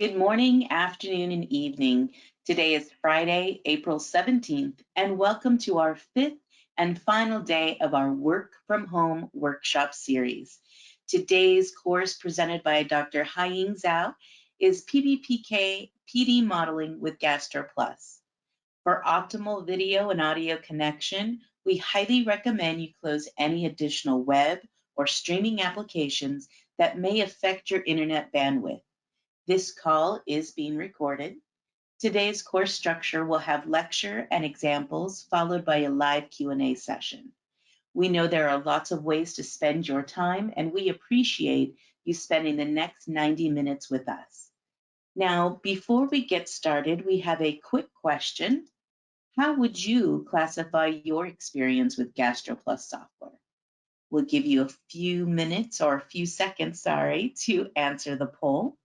Good morning, afternoon, and evening. Today is Friday, April 17th, and welcome to our fifth and final day of our Work from Home workshop series. Today's course presented by Dr. Haiying Zhou is PBPK PD modeling with GastroPlus. For optimal video and audio connection, we highly recommend you close any additional web or streaming applications that may affect your internet bandwidth. This call is being recorded. Today's course structure will have lecture and examples followed by a live Q&A session. We know there are lots of ways to spend your time, and we appreciate you spending the next 90 minutes with us. Now, before we get started, we have a quick question. How would you classify your experience with GastroPlus software? We'll give you a few minutes or a few seconds, to answer the poll.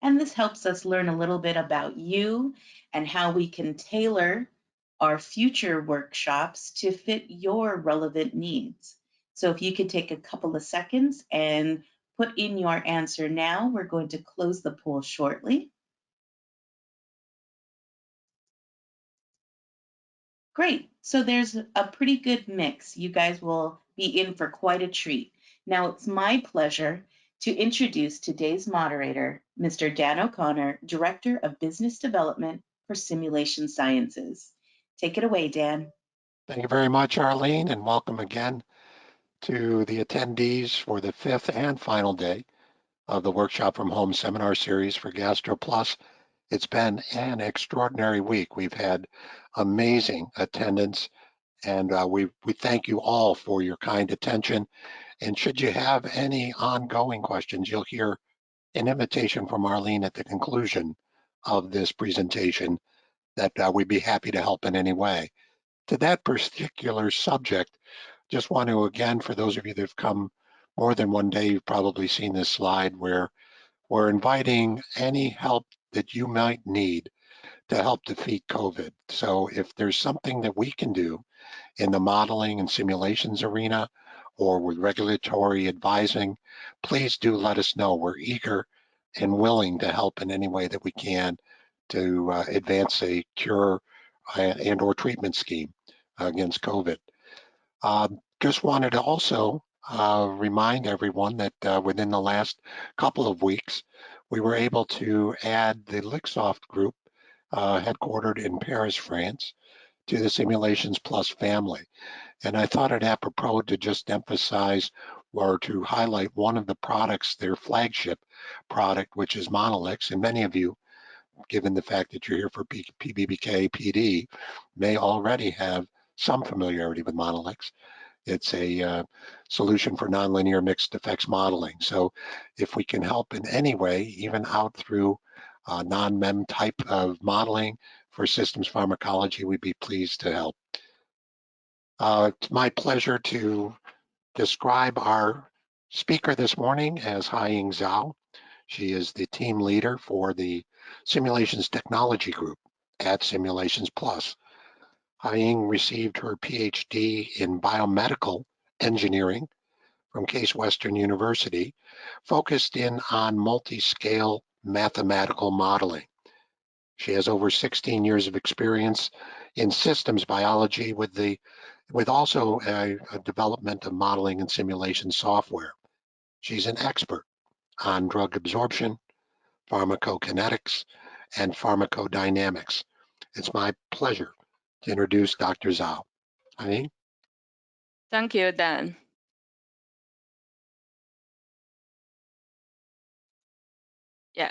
And this helps us learn a little bit about you and how we can tailor our future workshops to fit your relevant needs. So if you could take a couple of seconds and put in your answer now, we're going to close the poll shortly. Great, so there's a pretty good mix. You guys will be in for quite a treat. Now it's my pleasure to introduce today's moderator, Mr. Dan O'Connor, Director of Business Development for Simulation Sciences. Take it away, Dan. Thank you very much, Arlene, and welcome again to the attendees for the fifth and final day of the Workshop from Home seminar series for GastroPlus. It's been an extraordinary week. We've had amazing attendance, and we thank you all for your kind attention. And should you have any ongoing questions, you'll hear an invitation from Arlene at the conclusion of this presentation that we'd be happy to help in any way. To that particular subject, just want to, again, for those of you that have come more than one day, you've probably seen this slide where we're inviting any help that you might need to help defeat COVID. So if there's something that we can do in the modeling and simulations arena or with regulatory advising, please do let us know. We're eager and willing to help in any way that we can to advance a cure and or treatment scheme against COVID. Just wanted to also remind everyone that within the last couple of weeks, we were able to add the Lixoft group, headquartered in Paris, France, to the Simulations Plus family. And I thought it apropos to just emphasize or to highlight one of the products, their flagship product, which is Monolix. And many of you, given the fact that you're here for PBPK PD, may already have some familiarity with Monolix. It's a solution for nonlinear mixed effects modeling. So if we can help in any way, even out through non-MEM type of modeling for systems pharmacology, we'd be pleased to help. It's my pleasure to describe our speaker this morning as Haiying Zhou. She is the team leader for the Simulations Technology Group at Simulations Plus. Haiying received her PhD in biomedical engineering from Case Western University, focused in on multi-scale mathematical modeling. She has over 16 years of experience in systems biology with also a development of modeling and simulation software. She's an expert on drug absorption, pharmacokinetics, and pharmacodynamics. It's my pleasure to introduce Dr. Zhou. Haiying? Thank you, Dan. Yeah.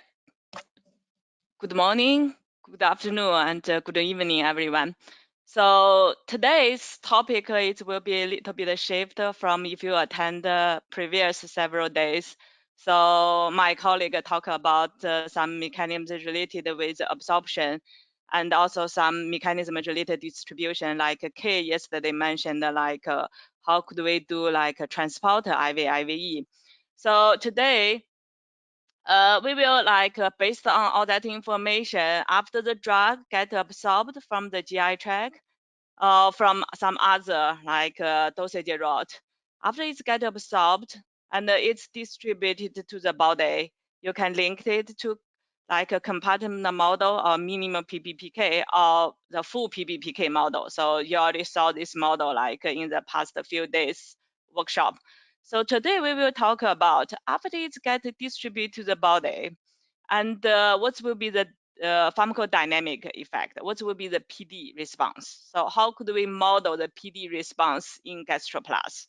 Good morning, good afternoon, and good evening, everyone. So today's topic will be a little bit shift from if you attend the previous several days. So my colleague talked about some mechanisms related with absorption and also some mechanisms related distribution, like Kay yesterday mentioned, like how could we do like a transport IVE. So today, we will based on all that information, after the drug get absorbed from the GI tract, from some other like dosage route. After it's get absorbed, and it's distributed to the body. You can link it to like a compartment model or minimum PBPK or the full PBPK model. So you already saw this model like in the past few days workshop. So today we will talk about after it gets distributed to the body, and what will be the pharmacodynamic effect? What will be the PD response? So how could we model the PD response in GastroPlus?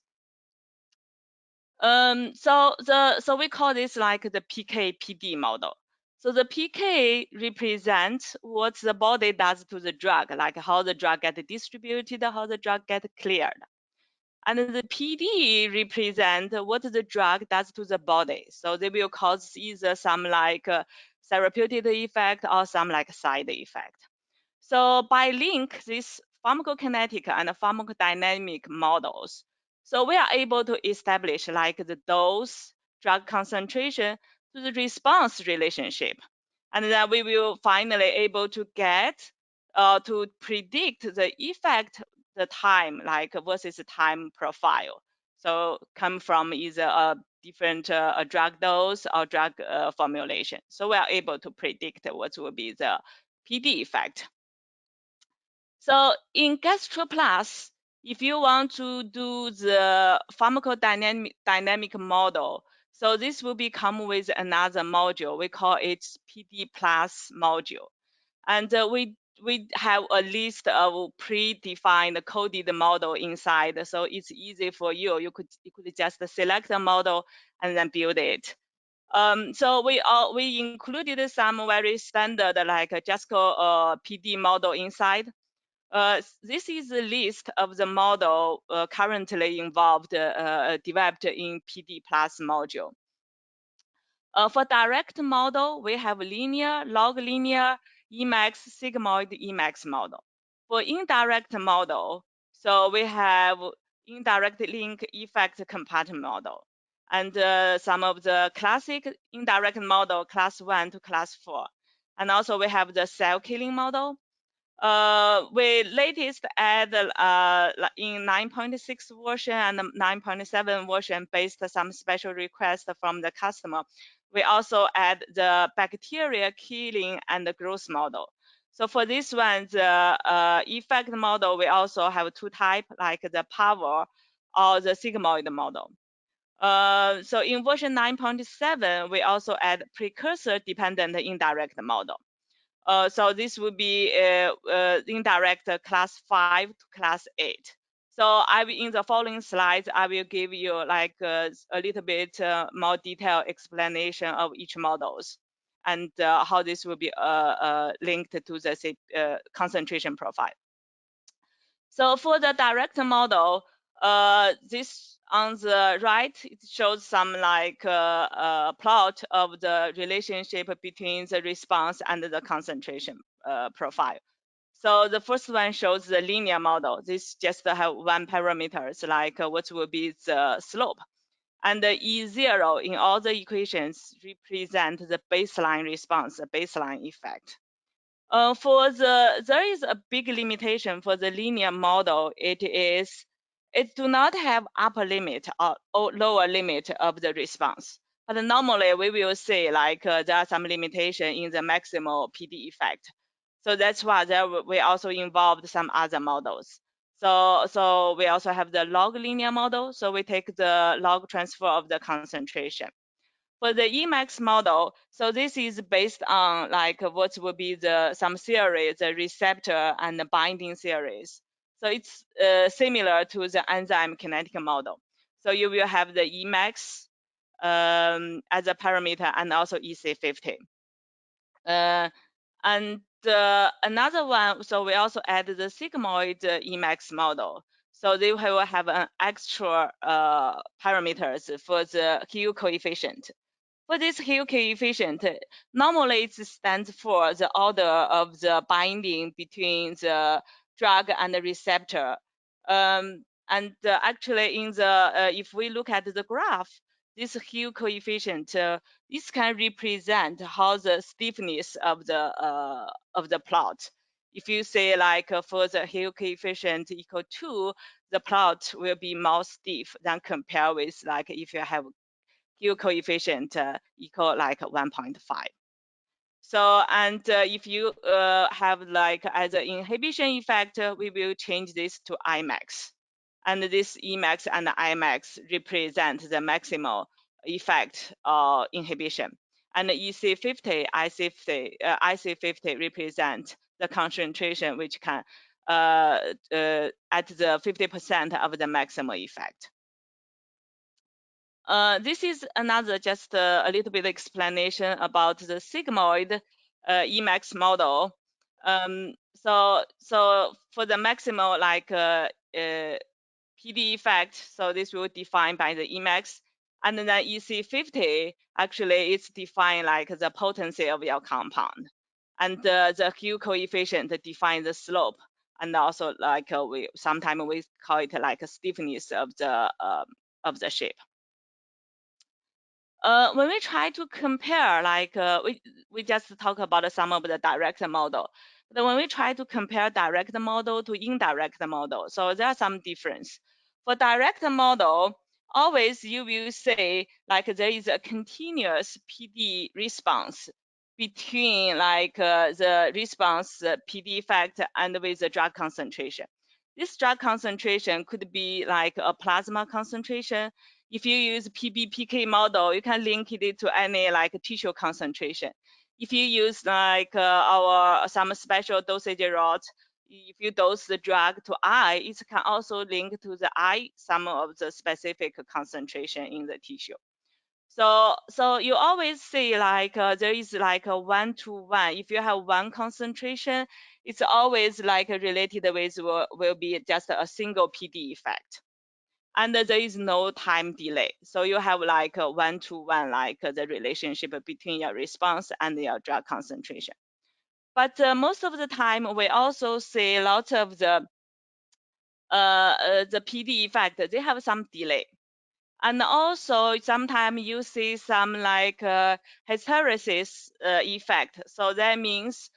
So we call this like the PK PD model. So the PK represents what the body does to the drug, like how the drug gets distributed, how the drug gets cleared. And the PD represent what the drug does to the body. So they will cause either some like therapeutic effect or some like side effect. So by link this pharmacokinetic and pharmacodynamic models, so we are able to establish like the dose, drug concentration to the response relationship. And then we will finally able to get to predict the effect, the time, like versus time profile. So come from either a different drug dose or drug formulation. So we are able to predict what will be the PD effect. So in GastroPlus, if you want to do the pharmacodynamic model, so this will be come with another module. We call it PD Plus module. And we have a list of predefined coded model inside. So it's easy for you. You could just select a model and then build it. So we included some very standard like JASCO PD model inside. This is a list of the model currently involved, developed in PD Plus module. For direct model, we have linear, log linear, Emax, sigmoid Emax model. For indirect model, so we have indirect link effect compartment model. And some of the classic indirect model, class 1 to class 4. And also we have the cell killing model. We latest add in 9.6 version and 9.7 version based some special requests from the customer. We also add the bacteria killing and the growth model. So for this one, the effect model, we also have two types, like the power or the sigmoid model. So in version 9.7, we also add precursor-dependent indirect model. So this would be indirect class 5 to class 8. So in the following slides, I will give you like a little bit more detailed explanation of each models and how this will be linked to the concentration profile. So for the direct model, this on the right, it shows some like plot of the relationship between the response and the concentration profile. So the first one shows the linear model. This just have one parameter, it's like what will be the slope. And the E0 in all the equations represent the baseline response, the baseline effect. There is a big limitation for the linear model. It do not have upper limit or lower limit of the response. But normally we will say like there are some limitation in the maximal PD effect. So that's why we also involved some other models. So we also have the log linear model. So we take the log transfer of the concentration. For the Emax model, so this is based on like what will be some series, the receptor and the binding series. So it's similar to the enzyme kinetic model. So you will have the Emax as a parameter and also EC50. And another one, so we also add the sigmoid Emax model. So they will have an extra parameters for the Q coefficient. For this Hill coefficient, normally it stands for the order of the binding between the drug and the receptor. Actually, in the if we look at the graph, this Hill coefficient, this can represent how the stiffness of the plot. If you say like for the Hill coefficient equal 2, the plot will be more stiff than compared with like if you have Q coefficient equal like 1.5. So, and if you have like as an inhibition effect, we will change this to Imax. And this Emax and Imax represent the maximal effect of inhibition. And EC50, IC50 represent the concentration which can at the 50% of the maximal effect. This is another just a little bit explanation about the sigmoid Emax model. So for the maximal like PD effect, so this will define by the Emax, and then EC50 actually it's defined like the potency of your compound, and the Q coefficient define the slope, and also like we sometimes we call it like a stiffness of the shape. When we try to compare, like we just talk about some of the direct model, but when we try to compare direct model to indirect model, so there are some difference. For direct model, always you will say like there is a continuous PD response between like the response PD effect and with the drug concentration. This drug concentration could be like a plasma concentration. If you use PBPK model, you can link it to any like tissue concentration. If you use like some special dosage route, if you dose the drug to eye, it can also link to the eye some of the specific concentration in the tissue. So you always see like there is like a 1-to-1. If you have one concentration, it's always like related with will be just a single PD effect. And there is no time delay. So you have like a 1-to-1, like the relationship between your response and your drug concentration. But most of the time, we also see lots of the PD effect, they have some delay. And also sometimes you see some like hysteresis effect. So that means,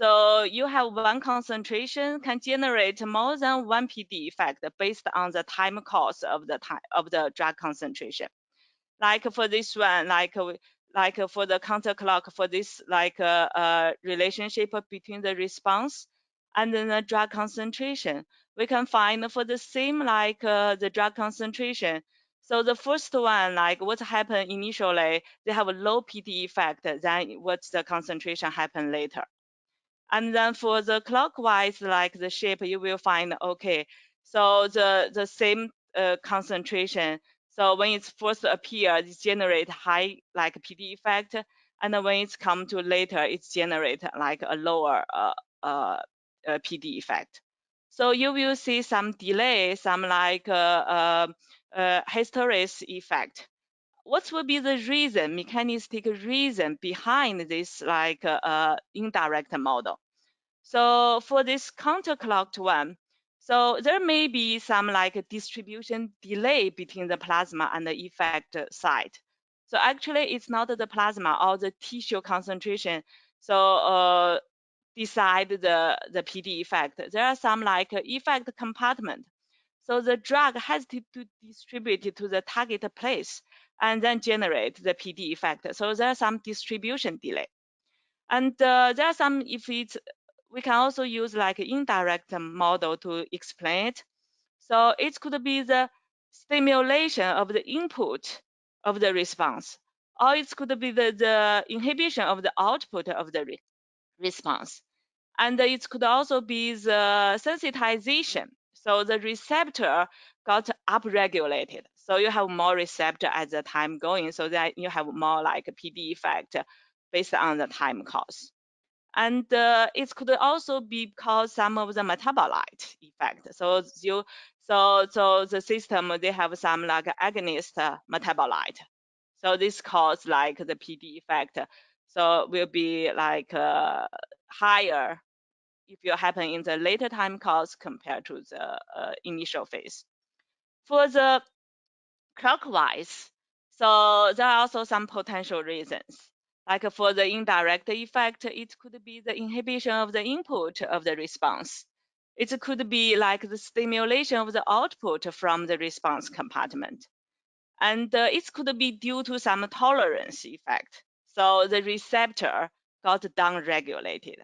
so you have one concentration can generate more than one PD effect based on the time course of the drug concentration. Like for this one, like for the counter clock, for this like relationship between the response and then the drug concentration, we can find for the same like the drug concentration. So the first one, like what happened initially, they have a low PD effect than what's the concentration happen later. And then for the clockwise, like the shape, you will find, okay, so the same concentration. So when it's first appear, it generate high like PD effect. And then when it's come to later, it's generate like a lower PD effect. So you will see some delay, some like hysteresis effect. What will be the reason, mechanistic reason behind this like indirect model? So for this counterclocked one, so there may be some like distribution delay between the plasma and the effect site. So actually it's not the plasma or the tissue concentration. So decide the PD effect. There are some like effect compartment. So the drug has to distribute it to the target place and then generate the PD effect. So there's some distribution delay. And there are some, if it's, we can also use like indirect model to explain it. So it could be the stimulation of the input of the response, or it could be the inhibition of the output of the response. And it could also be the sensitization. So the receptor got upregulated. So you have more receptor as the time going, so that you have more like a PD effect based on the time course. And it could also be because some of the metabolite effect. So the system, they have some like agonist metabolite. So this cause like the PD effect. So will be like higher if you happen in the later time course compared to the initial phase. For the clockwise, so there are also some potential reasons. Like for the indirect effect, it could be the inhibition of the input of the response. It could be like the stimulation of the output from the response compartment. And it could be due to some tolerance effect. So the receptor got downregulated.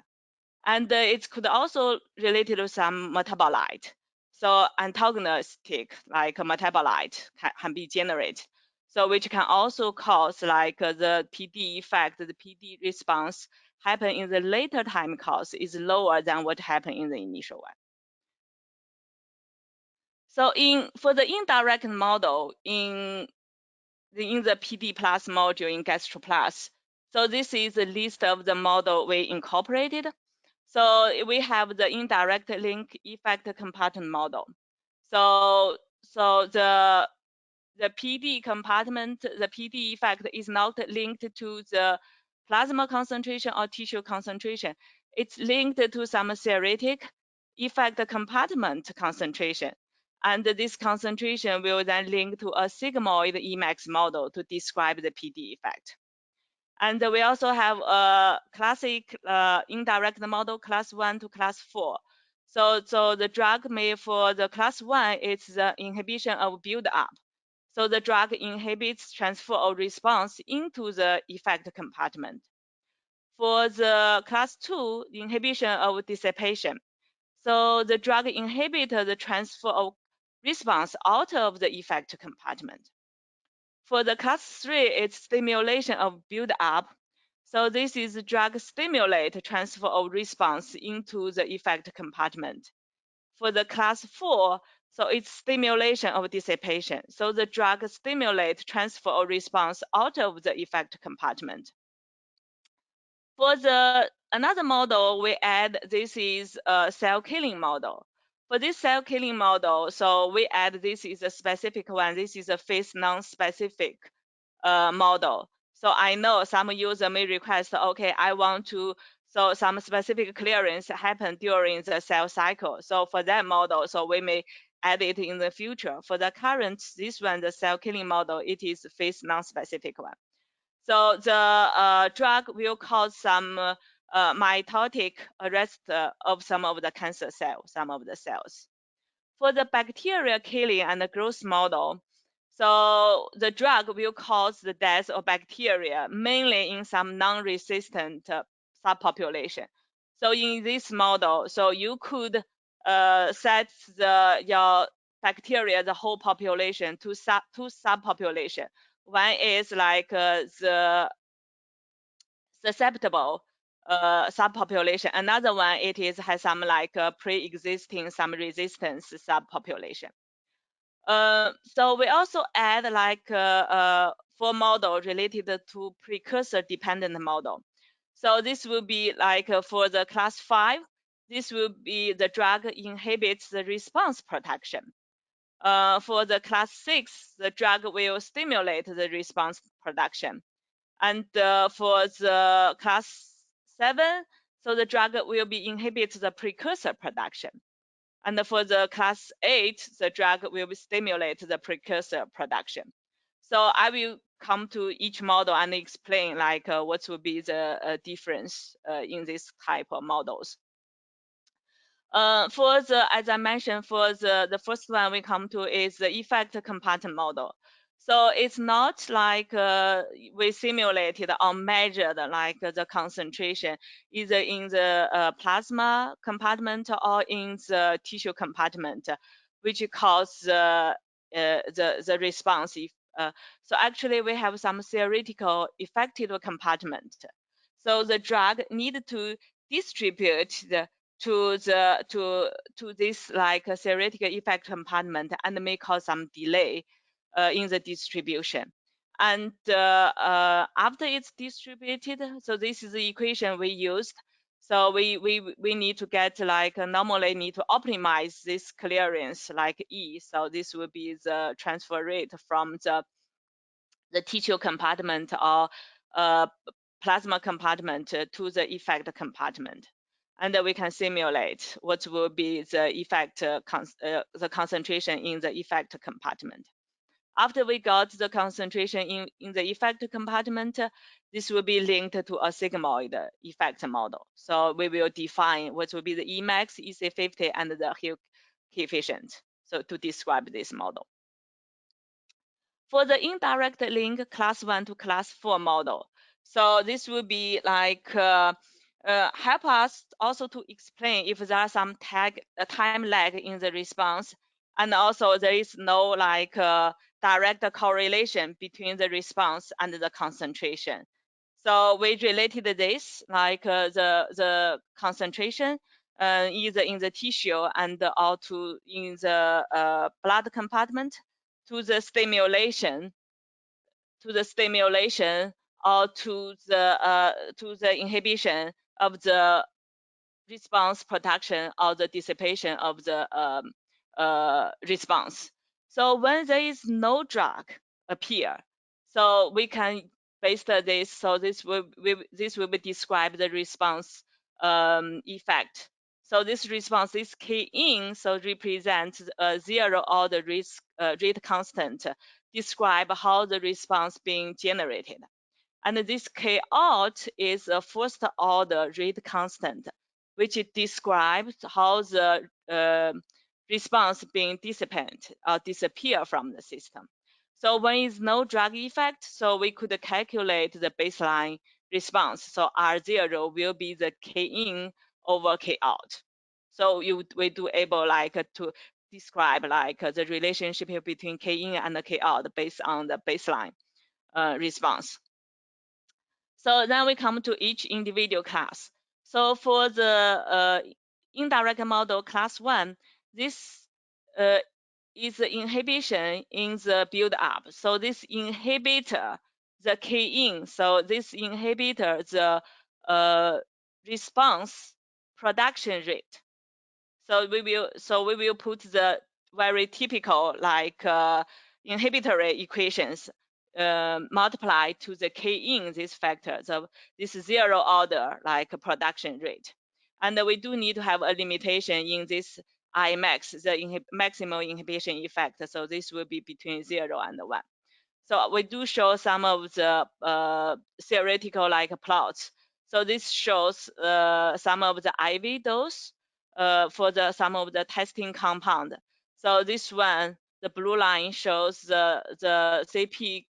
And it could also related to some metabolite. So antagonistic, like a metabolite, can be generated. So which can also cause like the PD effect, the PD response happen in the later time course is lower than what happened in the initial one. So for the indirect model in the PD plus module in GastroPlus, so this is a list of the model we incorporated. So we have the indirect link effect compartment model. So the PD compartment, the PD effect is not linked to the plasma concentration or tissue concentration. It's linked to some theoretic effect compartment concentration. And this concentration will then link to a sigmoid Emax model to describe the PD effect. And we also have a classic indirect model, class 1 to class 4. So the drug made for the class 1 is the inhibition of build-up. So the drug inhibits transfer of response into the effect compartment. For the class 2, inhibition of dissipation. So the drug inhibits the transfer of response out of the effect compartment. For the class 3, it's stimulation of build-up. So this is drug stimulate transfer of response into the effect compartment. For the class 4, so it's stimulation of dissipation. So the drug stimulate transfer of response out of the effect compartment. For the another model we add, this is a cell killing model. For this cell killing model, so we add this is a specific one. This is a phase non-specific model. So I know some user may request, okay, I want to, so some specific clearance happen during the cell cycle. So for that model, so we may add it in the future. For the current, this one, the cell killing model, it is phase non-specific one. So the drug will cause some mitotic arrest of some of the cancer cells, some of the cells. For the bacterial killing and the growth model, so the drug will cause the death of bacteria, mainly in some non-resistant subpopulation. So in this model, so you could set your bacteria, the whole population, to subpopulation. One is like the susceptible subpopulation. Another one, it is has some like pre-existing some resistance subpopulation. So we also add like for model related to precursor-dependent model. So this will be like for the class 5, this will be the drug inhibits the response protection. For the class 6, the drug will stimulate the response production. And for the class 7, so the drug will be inhibit the precursor production. And for the class 8, the drug will stimulate the precursor production. So I will come to each model and explain like what will be the difference in this type of models. For the, as I mentioned, for the first one we come to is the effect compartment model. So it's not like we simulated or measured like the concentration either in the plasma compartment or in the tissue compartment, which cause the response. So actually we have some theoretical effective compartment. So the drug need to distribute to this like a theoretical effect compartment and may cause some delay in the distribution. And after it's distributed, so this is the equation we used. So we need to get like normally need to optimize this clearance like E. So this will be the transfer rate from the tissue compartment or plasma compartment to the effect compartment. And we can simulate what will be the effect, the concentration in the effect compartment. After we got the concentration in the effect compartment, this will be linked to a sigmoid effect model. So we will define what will be the Emax, EC50, and the Hill coefficient, so to describe this model. for the indirect link class 1 to class 4 model, so this will be like help us also to explain if there are some time lag in the response, and also there is no like direct correlation between the response and the concentration. So we related this like the concentration either in the tissue and or to in the blood compartment to the stimulation or to the inhibition of the response production or the dissipation of the response. So when there is no drug appear, so we can base this. So this will be describe the response effect. So this response, this K in, so represents a zero order rate constant, describe how the response being generated. And this K out is a first order rate constant, which describes how the response being dissipate or disappear from the system. So when is no drug effect, so we could calculate the baseline response. So R0 will be the K in over K out. So we do able like to describe like the relationship between K in and K out based on the baseline response. So then we come to each individual class. So for the indirect model class 1, this is the inhibition in the build up. So this inhibitor, the K in, so this inhibitor, the response production rate. So we will put the very typical like inhibitory equations multiply to the K in this factor, so this zero order like production rate. And we do need to have a limitation in this Imax, the maximal inhibition effect. So this will be between 0 and 1. So we do show some of the theoretical like plots. So this shows some of the IV dose for some of the testing compound. So this one, the blue line shows the CP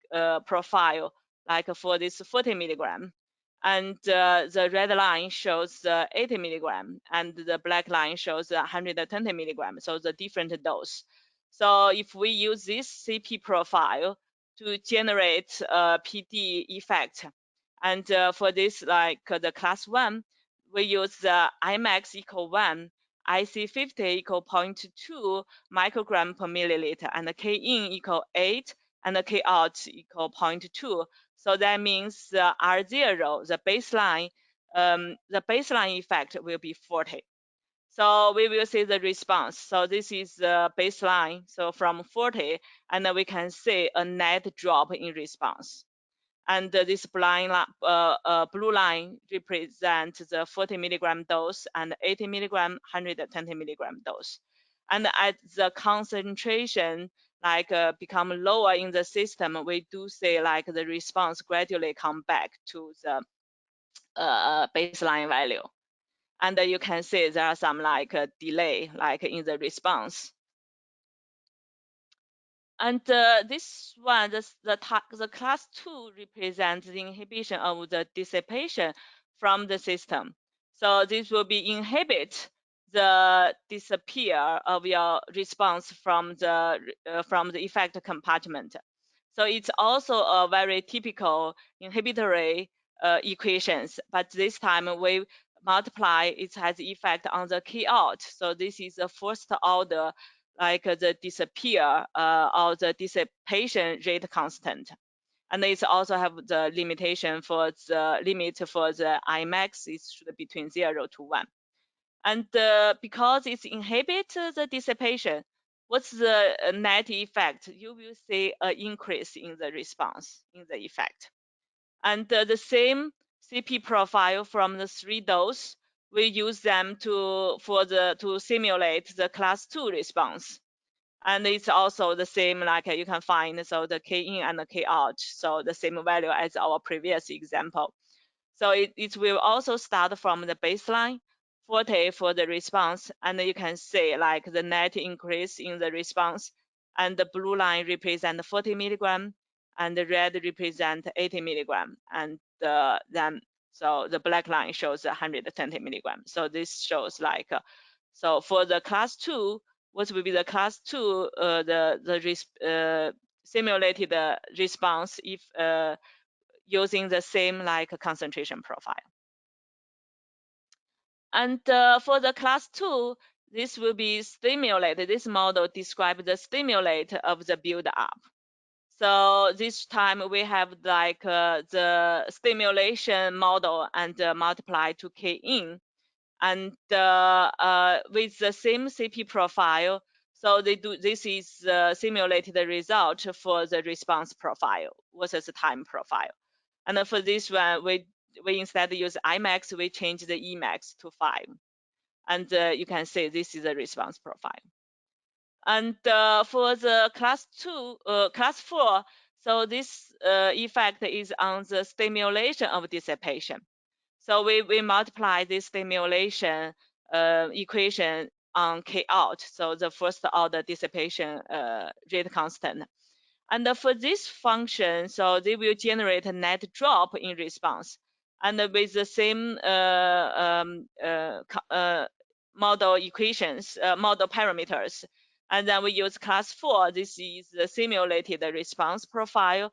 profile, like for this 40 milligram. And the red line shows the 80 milligram, and the black line shows the 120 milligram, so the different dose. So if we use this CP profile to generate a PD effect, and for this, like the class 1, we use the Imax equal 1, IC50 equal 0.2 microgram per milliliter, and the K in equal 8, and the K out equal 0.2. So that means the R0, the baseline effect will be 40. So we will see the response. So this is the baseline. So from 40, and then we can see a net drop in response. And this blue line represents the 40 milligram dose and 80 milligram, 120 milligram dose. And as the concentration like become lower in the system, we do see like the response gradually come back to the baseline value. And you can see there are some like delay like in the response. And this one, the class 2 represents the inhibition of the dissipation from the system. So this will be inhibit the disappear of your response from the effect compartment. So it's also a very typical inhibitory equations, but this time we multiply it has effect on the K out. So this is a first order like the disappear or the dissipation rate constant. And it also have the limitation for the limit for the Imax is between 0 to 1. And because it inhibits the dissipation, what's the net effect? You will see an increase in the response in the effect. And the same CP profile from the 3 dose, we use them to simulate the class 2 response. And it's also the same like you can find, so the K in and the K out, so the same value as our previous example. So it will also start from the baseline 40 for the response, and you can see like the net increase in the response and the blue line represent 40 milligram, and the red represent 80 milligram, and then so the black line shows 120 milligram. So this shows like, so for the class 2, what will be the class 2, simulated response if using the same like concentration profile. And for the class 2, this will be stimulated. This model describes the stimulate of the build-up. So this time we have like the stimulation model and multiply to K in, and with the same CP profile. So this is simulated result for the response profile versus the time profile. And for this one, we instead use Imax, we change the Emax to 5. And you can see this is a response profile. And for the class 4, so this effect is on the stimulation of dissipation. So we multiply this stimulation equation on K out, so the first order dissipation rate constant. And for this function, so they will generate a net drop in response. And with the same model equations, model parameters, and then we use class 4. This is the simulated response profile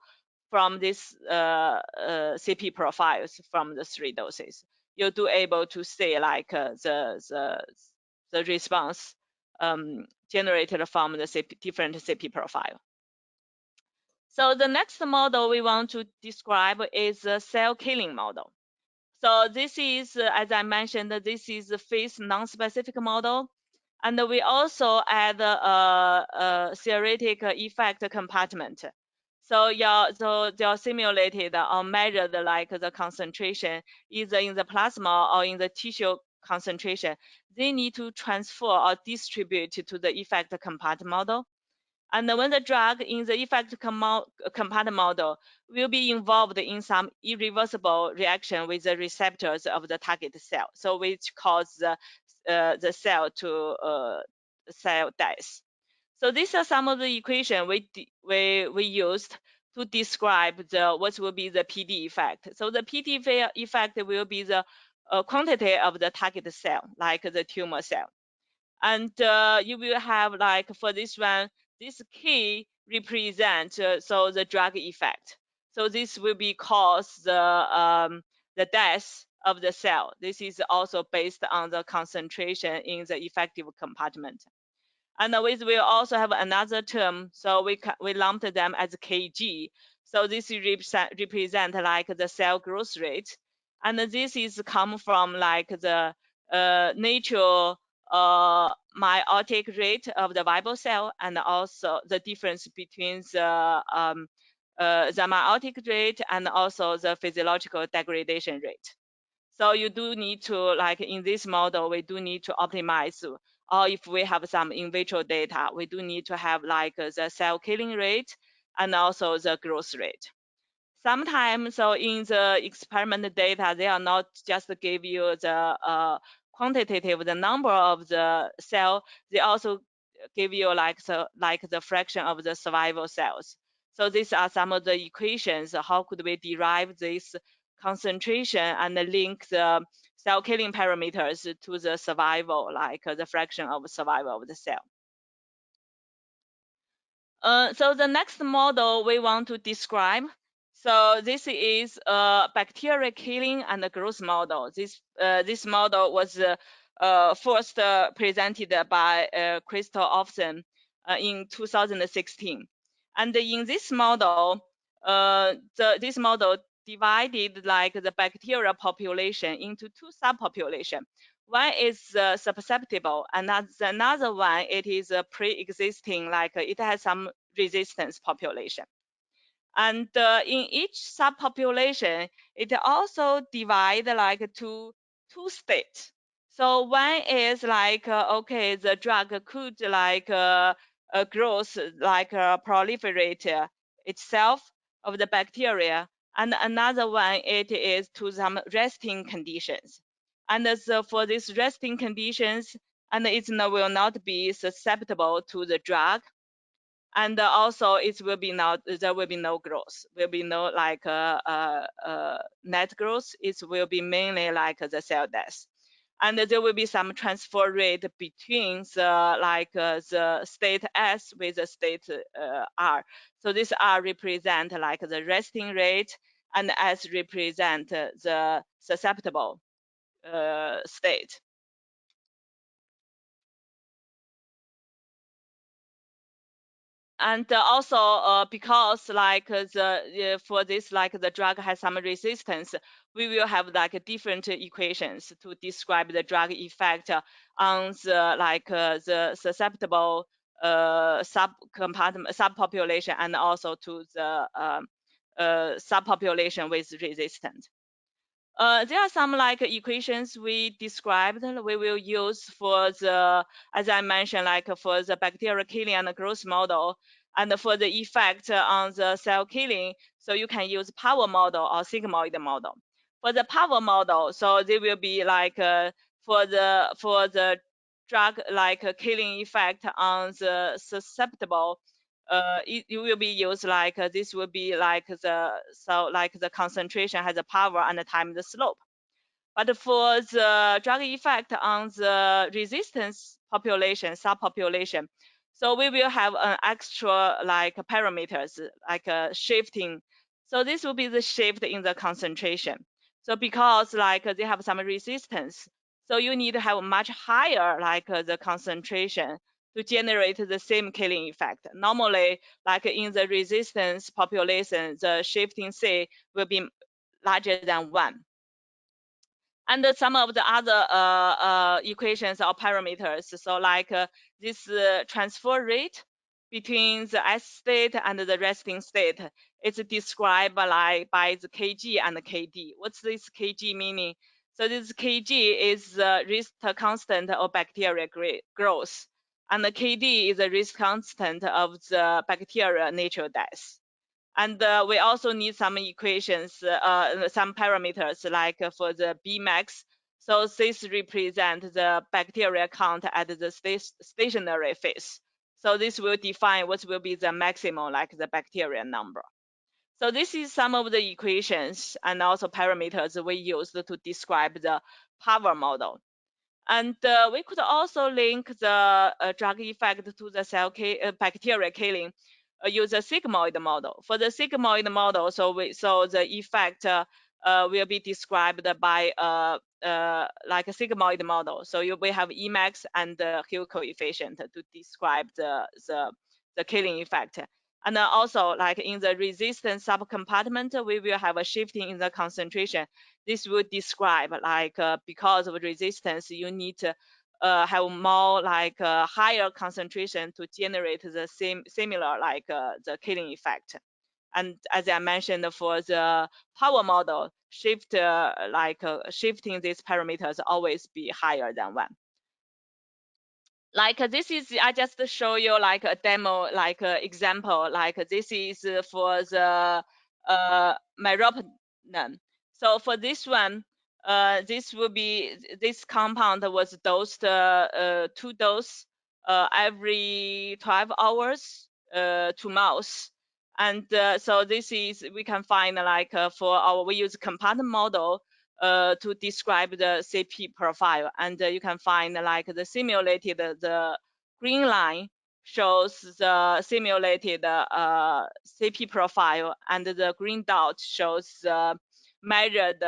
from this CP profiles from the 3 doses. You do able to see like the response generated from the different CP profile. So the next model we want to describe is a cell killing model. So this is, as I mentioned, this is a phase non-specific model. And we also add a theoretic effect compartment. So they're simulated or measured like the concentration either in the plasma or in the tissue concentration. They need to transfer or distribute to the effect compartment model. And when the drug in the effect compartment model will be involved in some irreversible reaction with the receptors of the target cell, so which cause the cell to cell death. So these are some of the equations we used to describe what will be the PD effect. So the PD effect will be the quantity of the target cell, like the tumor cell. And you will have like for this one, this K represents so the drug effect. So this will be cause the death of the cell. This is also based on the concentration in the effective compartment. And we will also have another term, so we lumped them as Kg. So this represent like the cell growth rate, and this is come from like the natural meiotic rate of the viable cell, and also the difference between the meiotic rate and also the physiological degradation rate. So you do need to, like in this model, we do need to optimize, or if we have some in vitro data, we do need to have like the cell killing rate and also the growth rate. Sometimes, so in the experiment data, they are not just give you the quantitative, the number of the cell, they also give you like the fraction of the survival cells. So these are some of the equations. How could we derive this concentration and link the cell killing parameters to the survival, like the fraction of survival of the cell? So the next model we want to describe. So this is a bacterial killing and the growth model. This model was first presented by Crystal Often in 2016. And in this model, this model divided like the bacterial population into 2 subpopulations. One is susceptible, and another one, it is pre-existing, like it has some resistance population. And in each subpopulation, it also divide like to 2 states. So one is like, okay, the drug could like growth, like proliferate itself of the bacteria. And another one, it is to some resting conditions. And so for these resting conditions, and it will not be susceptible to the drug. And also it will be there will be no growth, will be no like net growth. It will be mainly like the cell death. And there will be some transfer rate between the state S with the state R. So this R represent like the resting rate, and S represent the susceptible state. And also because like for this, like the drug has some resistance, we will have like different equations to describe the drug effect on the the susceptible subpopulation, and also to the subpopulation with resistance. There are some like equations we described we will use for the, as I mentioned, like for the bacterial killing and growth model, and for the effect on the cell killing. So you can use power model or sigmoid model. For the power model, so they will be like for the drug like killing effect on the susceptible, it will be used like this will be like the concentration has a power and the time the slope. But for the drug effect on the resistance population, subpopulation, so we will have an extra like parameters like shifting. So this will be the shift in the concentration. So because like they have some resistance, so you need to have much higher like the concentration to generate the same killing effect. Normally, like in the resistance population, the shifting C will be larger than 1. And some of the other equations or parameters, so like this transfer rate between the S state and the resting state, it's described by the Kg and the Kd. What's this Kg meaning? So this Kg is the risk constant of bacterial growth, and the Kd is the risk constant of the bacterial natural death. And we also need some equations, some parameters like for the Bmax. So this represents the bacteria count at the stationary phase. So this will define what will be the maximum, like the bacteria number. So this is some of the equations and also parameters we used to describe the power model. And we could also link the drug effect to the bacteria killing, use a sigmoid model. For the sigmoid model, so the effect will be described by like a sigmoid model. So we have Emax and the Hill coefficient to describe the killing effect. And also, like in the resistance subcompartment, we will have a shifting in the concentration. This will describe like because of resistance, you need to have more like higher concentration to generate the similar like the killing effect. And as I mentioned, for the power model, shifting these parameters always be higher than 1. Like this is, I just show you like a demo, like example, like this is for the meropenem. So for this one, this compound was dosed 2 doses every 12 hours to mouse. And so this is, we can find like we use compound model to describe the CP profile. And you can find like the simulated, the green line shows the simulated CP profile, and the green dot shows the measured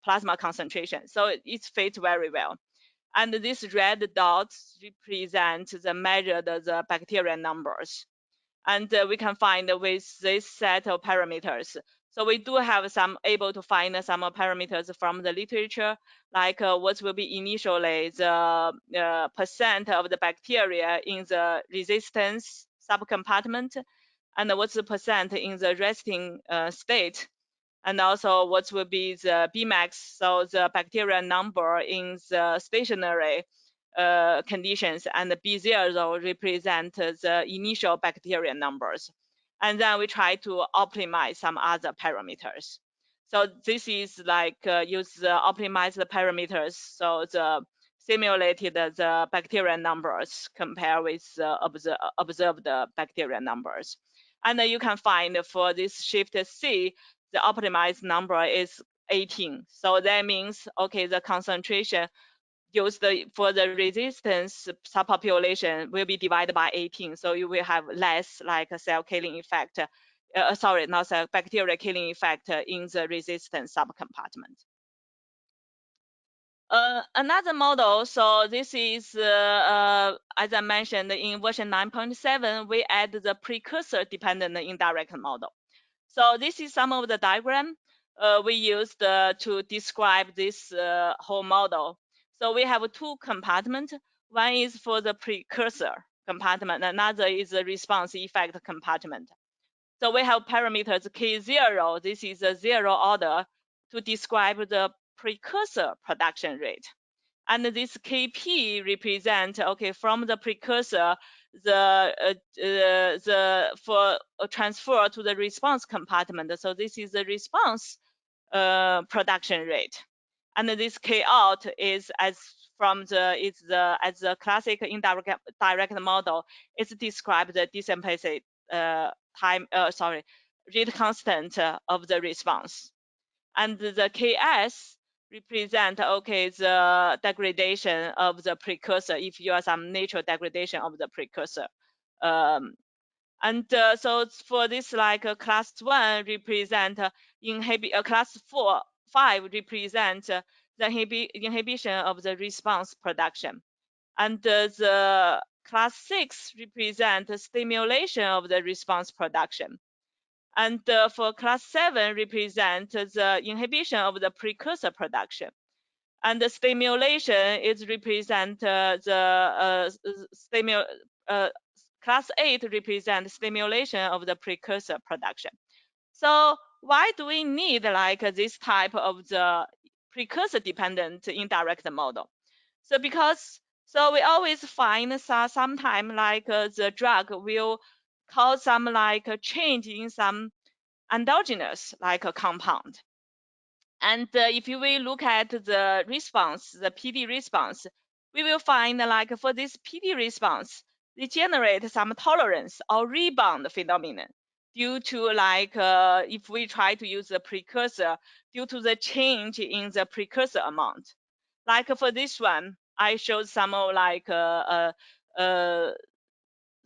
plasma concentration. So it fits very well. And this red dots represent the measured the bacteria numbers. And we can find with this set of parameters. So we do have able to find some parameters from the literature, like what will be initially the percent of the bacteria in the resistance subcompartment, and what's the percent in the resting state, and also what will be the Bmax, so the bacteria number in the stationary conditions, and the B0 represent the initial bacteria numbers. And then we try to optimize some other parameters. So this is like optimize the parameters. So simulated the bacterial numbers compared with observed bacterial numbers. And you can find for this shift C, the optimized number is 18. So that means, okay, the concentration used for the resistance subpopulation will be divided by 18. So you will have less like a cell killing effect, sorry, not cell, bacterial killing effect in the resistance subcompartment. Another model, so this is, as I mentioned, in version 9.7, we add the precursor-dependent indirect model. So this is some of the diagram we used to describe this whole model. So we have two compartments. One is for the precursor compartment, another is the response effect compartment. So we have parameters K0, this is a zero order to describe the precursor production rate. And this Kp represent, okay, from the precursor, for a transfer to the response compartment. So this is the response production rate. And this K out is as the classic indirect model. It's described the disimplicit rate constant of the response. And the Ks represent, okay, the degradation of the precursor if you have some natural degradation of the precursor. So for this, like class 1 represent class 5 represent the inhibition of the response production, and the class 6 represent stimulation of the response production, and for class 7 represent the inhibition of the precursor production, and the stimulation is represent class 8 represent stimulation of the precursor production. So why do we need like this type of the precursor dependent indirect model? So we always find sometime like the drug will cause some like a change in some endogenous like a compound. And if you will look at the response, the PD response, we will find like for this PD response, they generate some tolerance or rebound phenomenon due to like if we try to use the precursor due to the change in the precursor amount. Like for this one, I showed some of like the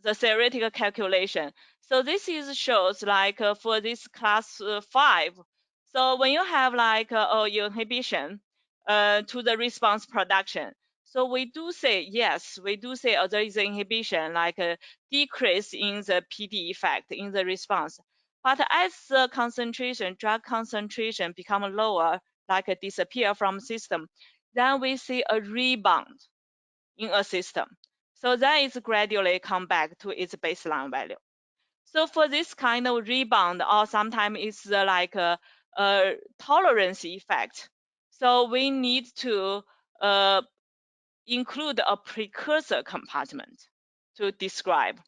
theoretical calculation. So this is shows like for this class 5. So when you have like inhibition to the response production, so we do say yes, we do say there is an inhibition like a decrease in the PD effect in the response. But as the concentration, drug concentration become lower, like disappear from system, then we see a rebound in a system. So then it's gradually come back to its baseline value. So for this kind of rebound, or sometimes it's like a tolerance effect. So we need to include a precursor compartment to describe.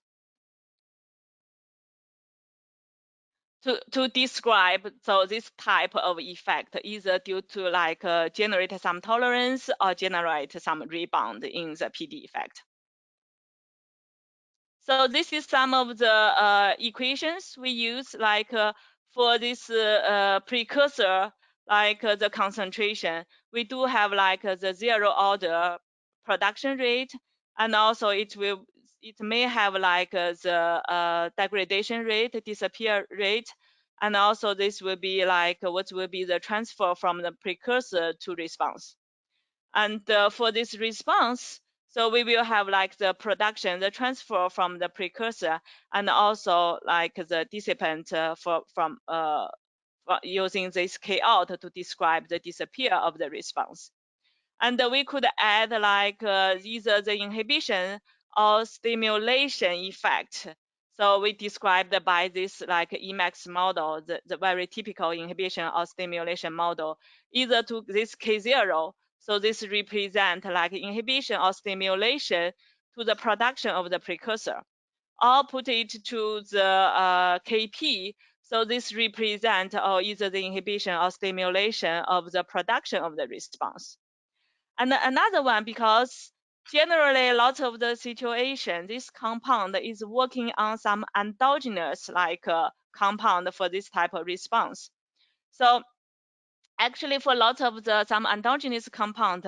To describe so this type of effect, either due to like generate some tolerance or generate some rebound in the PD effect. So this is some of the equations we use like for this precursor, like the concentration. We do have like the zero order production rate, and also it may have like the degradation rate, disappear rate, and also this will be like what will be the transfer from the precursor to response. And for this response, so we will have like the production, the transfer from the precursor, and also like the dissipant from using this K out to describe the disappear of the response. And we could add like either the inhibition or stimulation effect. So we described by this like Emax model, the very typical inhibition or stimulation model, either to this K0. So this represent like inhibition or stimulation to the production of the precursor, or put it to the Kp. So this represent either the inhibition or stimulation of the production of the response. And another one, because generally lots of the situation, this compound is working on some endogenous compound for this type of response. So actually for lots of some endogenous compound,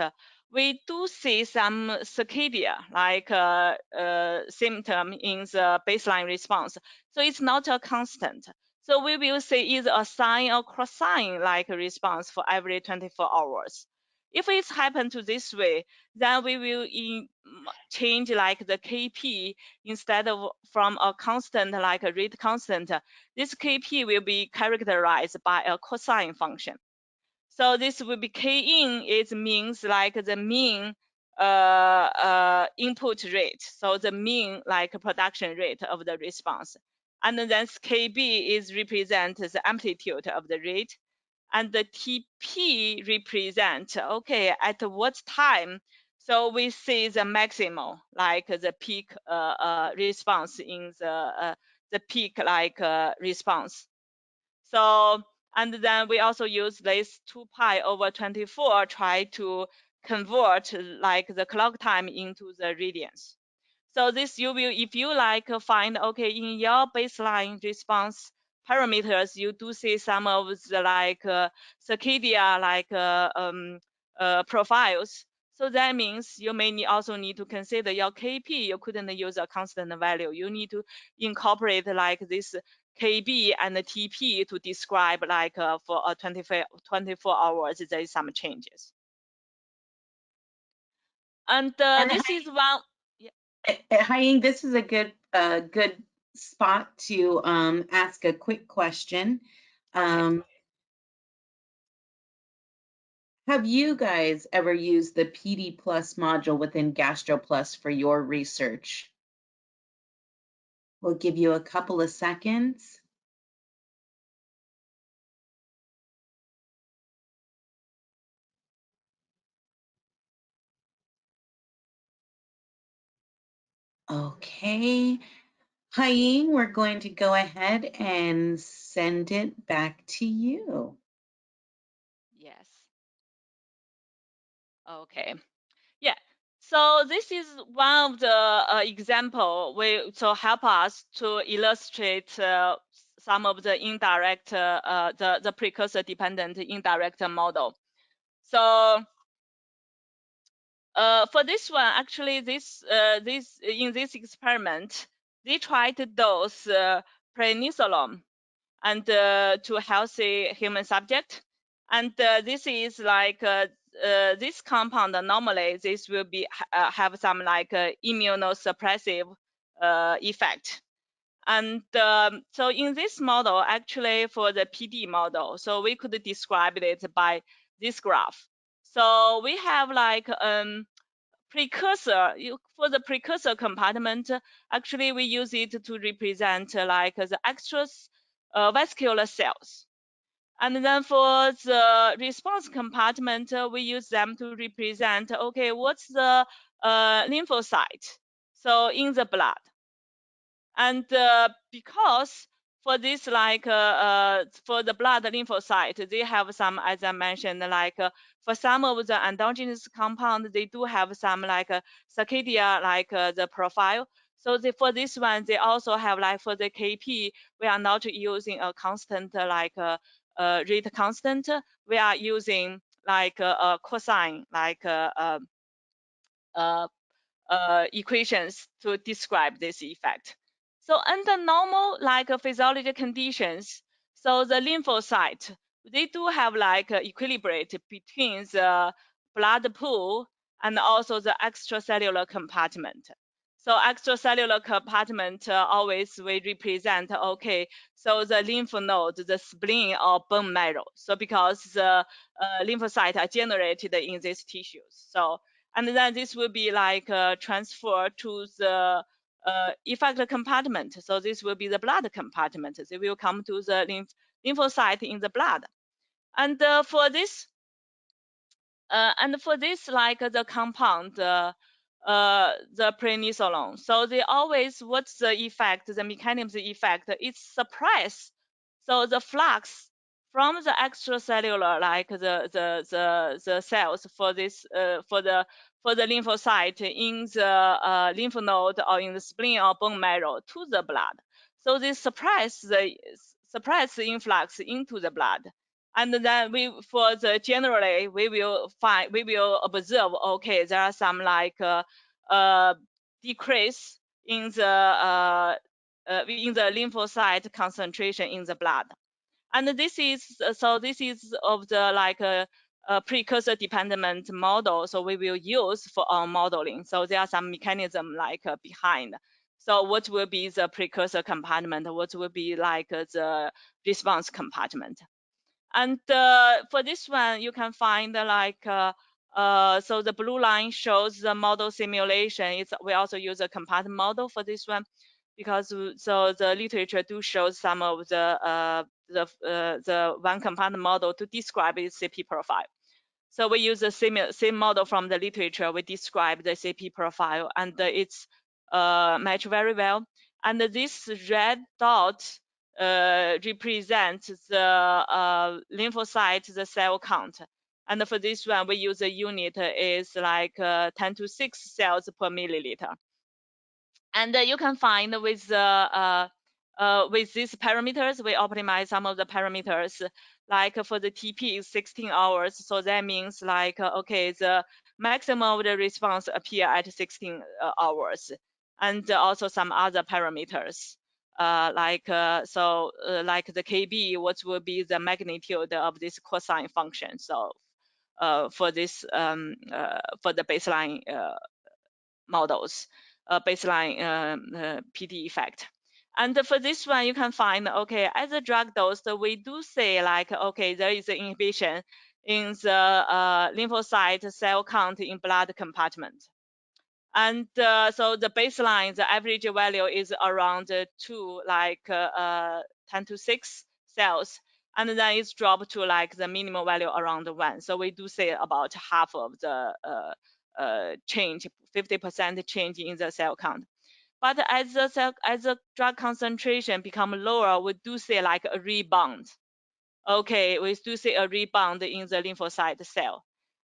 we do see some circadian symptom in the baseline response. So it's not a constant. So we will see either a sine or cosine like response for every 24 hours. If it's happened to this way, then we will change like the Kp instead of from a constant like a rate constant. This Kp will be characterized by a cosine function. So this will be K in, it means like the mean input rate. So the mean like production rate of the response. And then KB is represent the amplitude of the rate. And the TP represent, okay, at what time. So we see the maximal, like the peak response in the peak like response. So, and then we also use this 2 pi over 24, try to convert like the clock time into the radians. So this you will, if you like find, okay, in your baseline response parameters, you do see some of the like circadian profiles. So that means you may also need to consider your Kp. You couldn't use a constant value. You need to incorporate like this Kb and the Tp to describe like for a 24 hours, there is some changes. And this is one. Haiying, this is a good spot to ask a quick question. Okay. Have you guys ever used the PD Plus module within GastroPlus for your research? We'll give you a couple of seconds. Okay. Haiying, we're going to go ahead and send it back to you. Yes. Okay. Yeah. So this is one of the example to help us to illustrate some of the indirect, the precursor-dependent indirect model. So for this one, actually, in this experiment, they tried to dose prednisolone and to healthy human subject, and this is like this compound. Normally, this will be have some like immunosuppressive effect. And so in this model, actually for the PD model, so we could describe it by this graph. So we have like precursor. For the precursor compartment, actually we use it to represent like the extravascular cells. And then for the response compartment, we use them to represent, okay, what's the lymphocyte, so in the blood. And because for this like for the blood lymphocyte, they have some, as I mentioned, like for some of the endogenous compound, they do have some like circadian like the profile. So for this one, they also have like for the Kp, we are not using a constant like rate constant. We are using like a cosine like equations to describe this effect. So under normal like physiology conditions, so the lymphocyte, they do have like equilibrate between the blood pool and also the extracellular compartment. So extracellular compartment always will represent, okay, so the lymph node, the spleen or bone marrow. So because the lymphocytes are generated in these tissues. So and then this will be like transferred to the effector compartment. So this will be the blood compartment. They will come to the lymphocyte in the blood. And for this like the compound, the prednisolone, so they always, what's the effect, the mechanism effect, it's suppress so the flux from the extracellular, like the cells for this for the lymphocyte in the lymph node or in the spleen or bone marrow to the blood. So they suppress the influx into the blood. And then generally we will observe, okay, there are some like decrease in the lymphocyte concentration in the blood. And this is of the like precursor-dependent model, so we will use for our modeling. So there are some mechanism like behind. So what will be the precursor compartment? What will be like the response compartment? And for this one, you can find like so the blue line shows the model simulation. We also use a compartment model for this one, because so the literature do show some of the one compartment model to describe its CP profile. So we use the same model from the literature. We describe the CP profile, and it's match very well. And this red dot represents the lymphocyte, the cell count. And for this one, we use a unit is like 10 to 6 cells per milliliter. And you can find with these parameters, we optimize some of the parameters. Like for the TP is 16 hours, so that means like okay, the maximum of the response appear at 16 hours, and also some other parameters. Like the KB, what will be the magnitude of this cosine function? So for this for the baseline models, baseline PD effect. And for this one, you can find, okay, as a drug dose, we do say like, okay, there is an inhibition in the lymphocyte cell count in blood compartment. And so the baseline, the average value is around 2, like 10 to 6 cells. And then it's dropped to like the minimum value around 1. So we do say about half of the change, 50% change in the cell count. But as the drug concentration become lower, we do see like a rebound. Okay, we do see a rebound in the lymphocyte cell.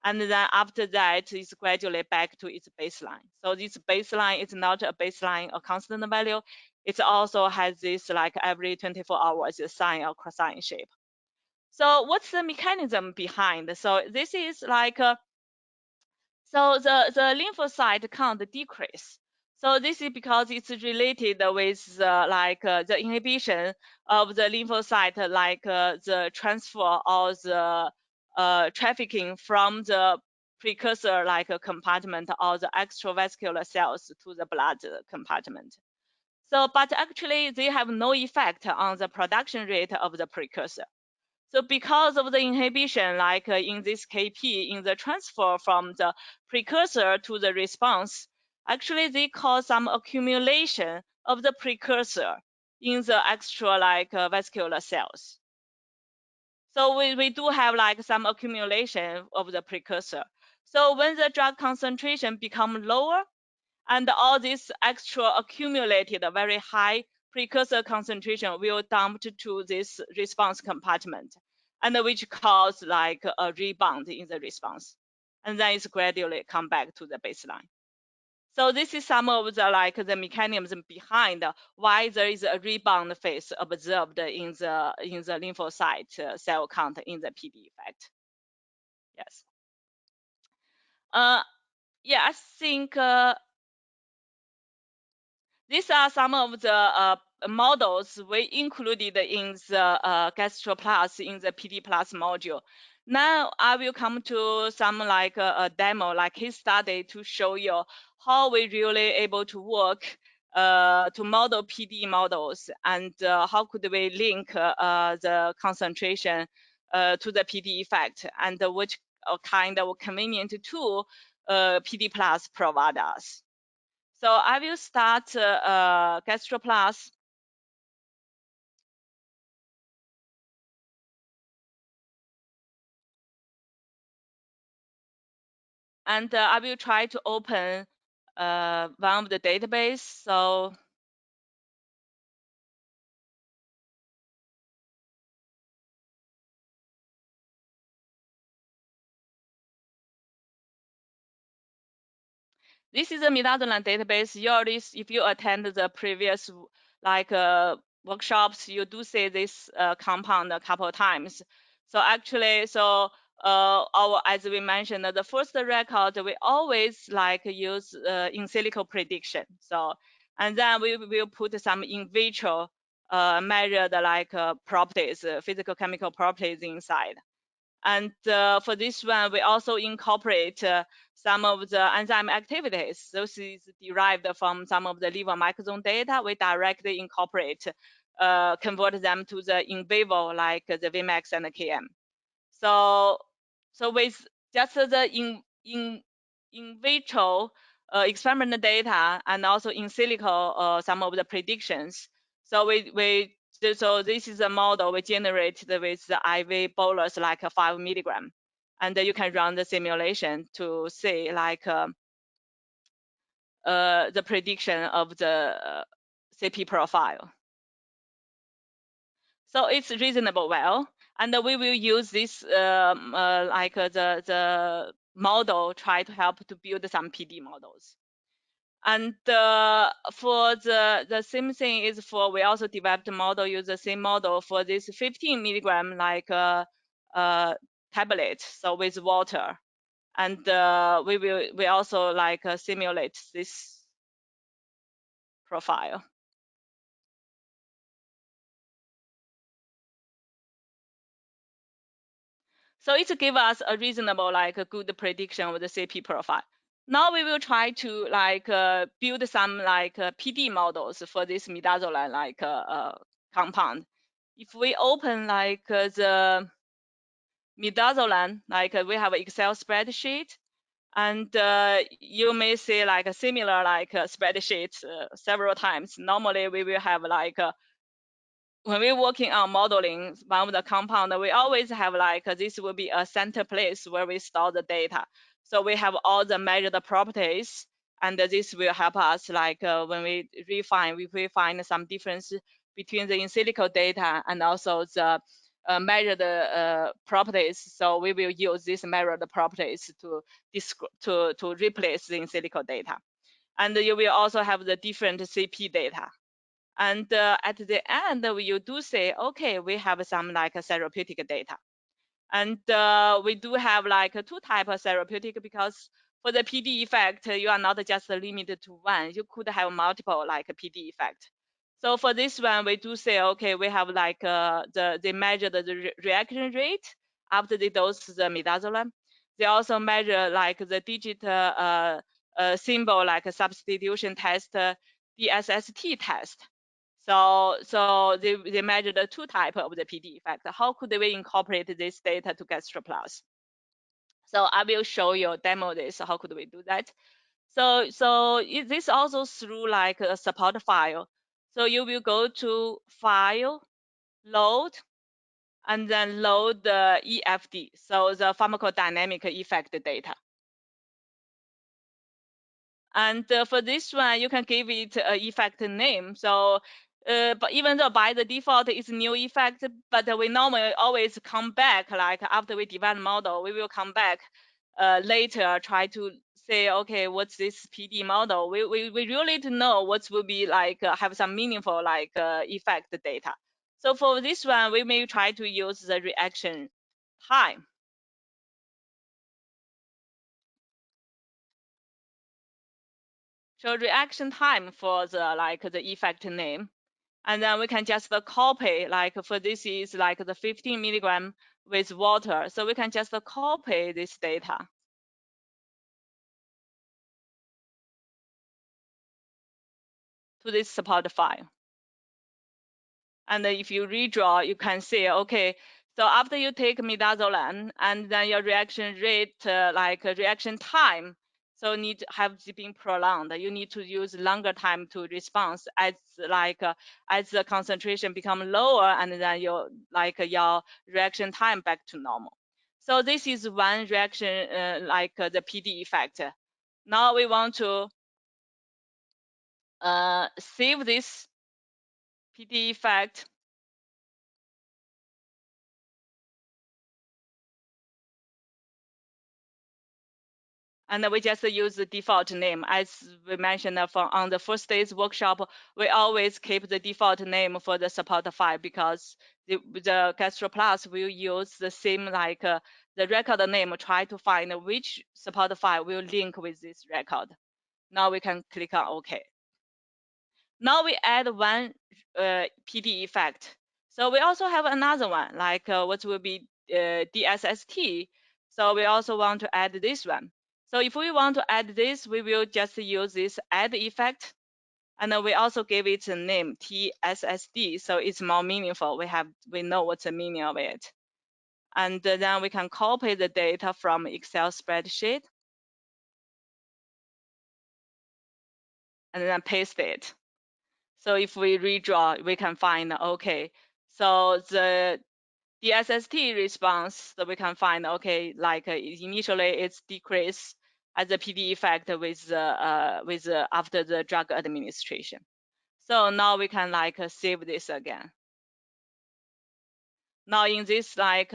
And then after that, it's gradually back to its baseline. So this baseline is not a baseline, a constant value. It also has this like every 24 hours sine or cosine shape. So what's the mechanism behind? So this is like so the lymphocyte count decrease. So this is because it's related with the inhibition of the lymphocyte, like the transfer or the trafficking from the precursor like a compartment or the extravascular cells to the blood compartment. So, but actually they have no effect on the production rate of the precursor. So because of the inhibition, like in this KP, in the transfer from the precursor to the response, actually they cause some accumulation of the precursor in the extra like vascular cells. So we do have like some accumulation of the precursor. So when the drug concentration become lower, and all this extra accumulated very high precursor concentration will dump to this response compartment, and which cause like a rebound in the response, and then it's gradually come back to the baseline. So this is some of the like the mechanism behind why there is a rebound phase observed in the lymphocyte cell count in the PD effect. Yes. Yeah, I think these are some of the models we included in the GastroPlus in the PD Plus module. Now I will come to some like a demo, like case study, to show you how we really able to work to model PD models, and how could we link the concentration to the PD effect, and which kind of convenient tool PD Plus provide us. So I will start GastroPlus. And I will try to open one of the database. So This is a midazolam database. You already, if you attend the previous workshops, you do see this compound a couple of times. So actually, as we mentioned, the first record we always use in silico prediction. So, and then we will put some in vitro measured properties, physical chemical properties inside. And for this one, we also incorporate some of the enzyme activities. Those is derived from some of the liver microsome data. We directly incorporate, convert them to the in vivo, like the Vmax and the Km. So with just the in vitro experiment data and also in silico some of the predictions. So so this is a model we generated with the IV bolus like 5 milligram, and you can run the simulation to see the prediction of the CP profile. So it's reasonable well, and we will use this the model try to help to build some PD models. And for the same thing is for, we also developed a model, use the same model for this 15 milligram tablet, so with water. And we also simulate this profile. So it gives us a reasonable, good prediction of the CP profile. Now we will try to build some PD models for this midazolam compound. If we open the midazolam, we have an Excel spreadsheet, and you may see a similar spreadsheet several times. Normally we will have when we're working on modeling one of the compound, we always have this will be a center place where we store the data. So we have all the measured properties, and this will help us when we refine, if we find some difference between the in silico data and also the measured properties. So we will use these measured properties to replace the in silico data. And you will also have the different CP data. And at the end, you do say, okay, we have some therapeutic data. And we do have two types of therapeutic, because for the PD effect, you are not just limited to one. You could have multiple PD effect. So for this one, we do say, okay, we have they measure the reaction rate after they dose the midazolam. They also measure the digit symbol substitution test, DSST test. So they measured the two types of the PD effect. How could we incorporate this data to GastroPlus? So I will show you, demo this. How could we do that? So this also through a support file. So you will go to File, Load, and then load the EFD, so the pharmacodynamic effect data. And for this one, you can give it an effect name. So, but even though by the default it's new effect, but we normally always come back, after we develop model, we will come back later, try to say, okay, what's this PD model? We really need to know what will be have some meaningful effect data. So for this one, we may try to use the reaction time. So reaction time for the the effect name, and then we can just copy for this is the 15 milligram with water. So we can just copy this data to this support file. And if you redraw, you can see, okay, so after you take midazolam and then your reaction rate, reaction time, so need to have been prolonged. You need to use longer time to response as as the concentration become lower, and then your your reaction time back to normal. So this is one reaction the PD effect. Now we want to save this PD effect. And we just use the default name. As we mentioned on the first day's workshop, we always keep the default name for the support file because the GastroPlus will use the same like the record name, try to find which support file will link with this record. Now we can click on OK. Now we add one PD effect. So we also have another one, like what will be DSST. So we also want to add this one. So if we want to add this, we will just use this add effect. And then we also give it a name, TSSD. So it's more meaningful. We know what's the meaning of it. And then we can copy the data from Excel spreadsheet. And then paste it. So if we redraw, we can find, okay, so the DSST response that we can find, okay, like initially it's decreased as a PD effect with after the drug administration. So now we can like save this again. Now in this like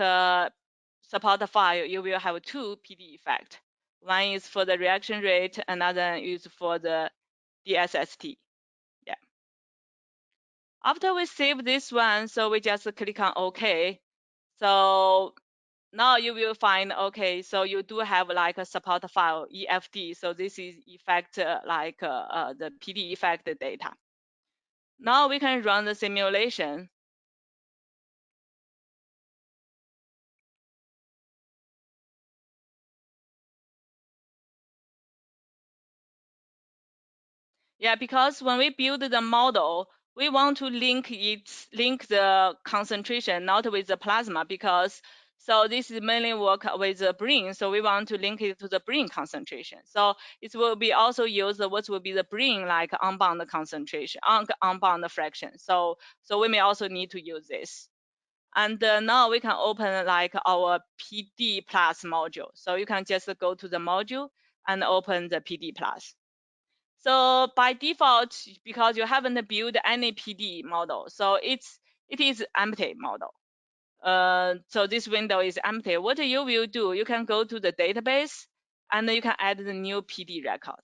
support file, you will have two PD effect. One is for the reaction rate, another is for the DSST. Yeah. After we save this one, so we just click on OK. So now you will find, okay, so you do have like a support file, EFD. So this is effect like the PD effect data. Now we can run the simulation. Yeah, because when we build the model, we want to link the concentration, not with the plasma, because so this is mainly work with the brain. So we want to link it to the brain concentration. So it will be also use what will be the brain like unbound concentration, unbound fraction. So we may also need to use this. And now we can open like our PD plus module. So you can just go to the module and open the PD plus. So by default, because you haven't built any PD model, so it is empty model. So this window is empty. What you will do, you can go to the database and you can add the new PD record.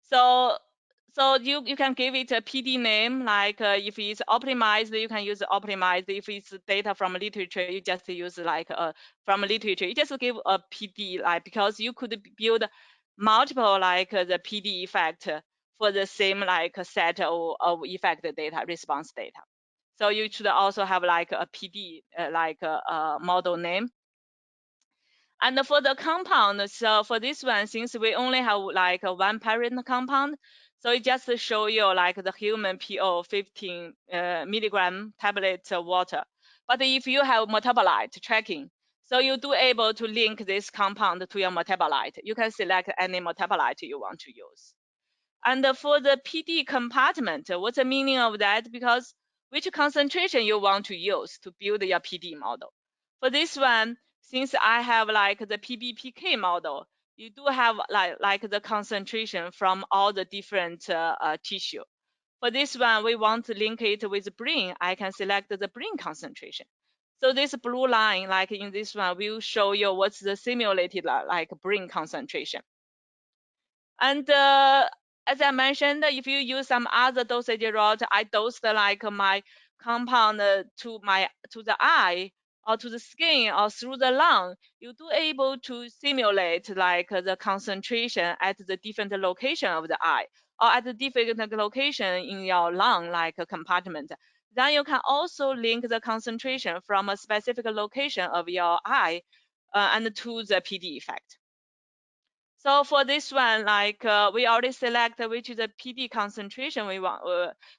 So you can give it a PD name, like if it's optimized, you can use optimized. If it's data from literature, you just use like from literature. You just give a PD, like because you could build multiple like the PD effect for the same like set of effect data, response data. So you should also have like a PD like a model name. And for the compound, so for this one, since we only have like one parent compound, so it just show you like the human PO 15 milligram tablet water. But if you have metabolite tracking, so you do able to link this compound to your metabolite. You can select any metabolite you want to use. And for the PD compartment, what's the meaning of that? Because which concentration you want to use to build your PD model. For this one, since I have like the PBPK model, you do have like the concentration from all the different tissue. For this one, we want to link it with brain. I can select the brain concentration. So this blue line, like in this one, will show you what's the simulated like brain concentration. And as I mentioned, if you use some other dosage route, I dosed like my compound to the eye or to the skin or through the lung, you do able to simulate like the concentration at the different location of the eye or at the different location in your lung, like a compartment. Then you can also link the concentration from a specific location of your eye and to the PD effect. So for this one, like we already select which is the PD concentration we want,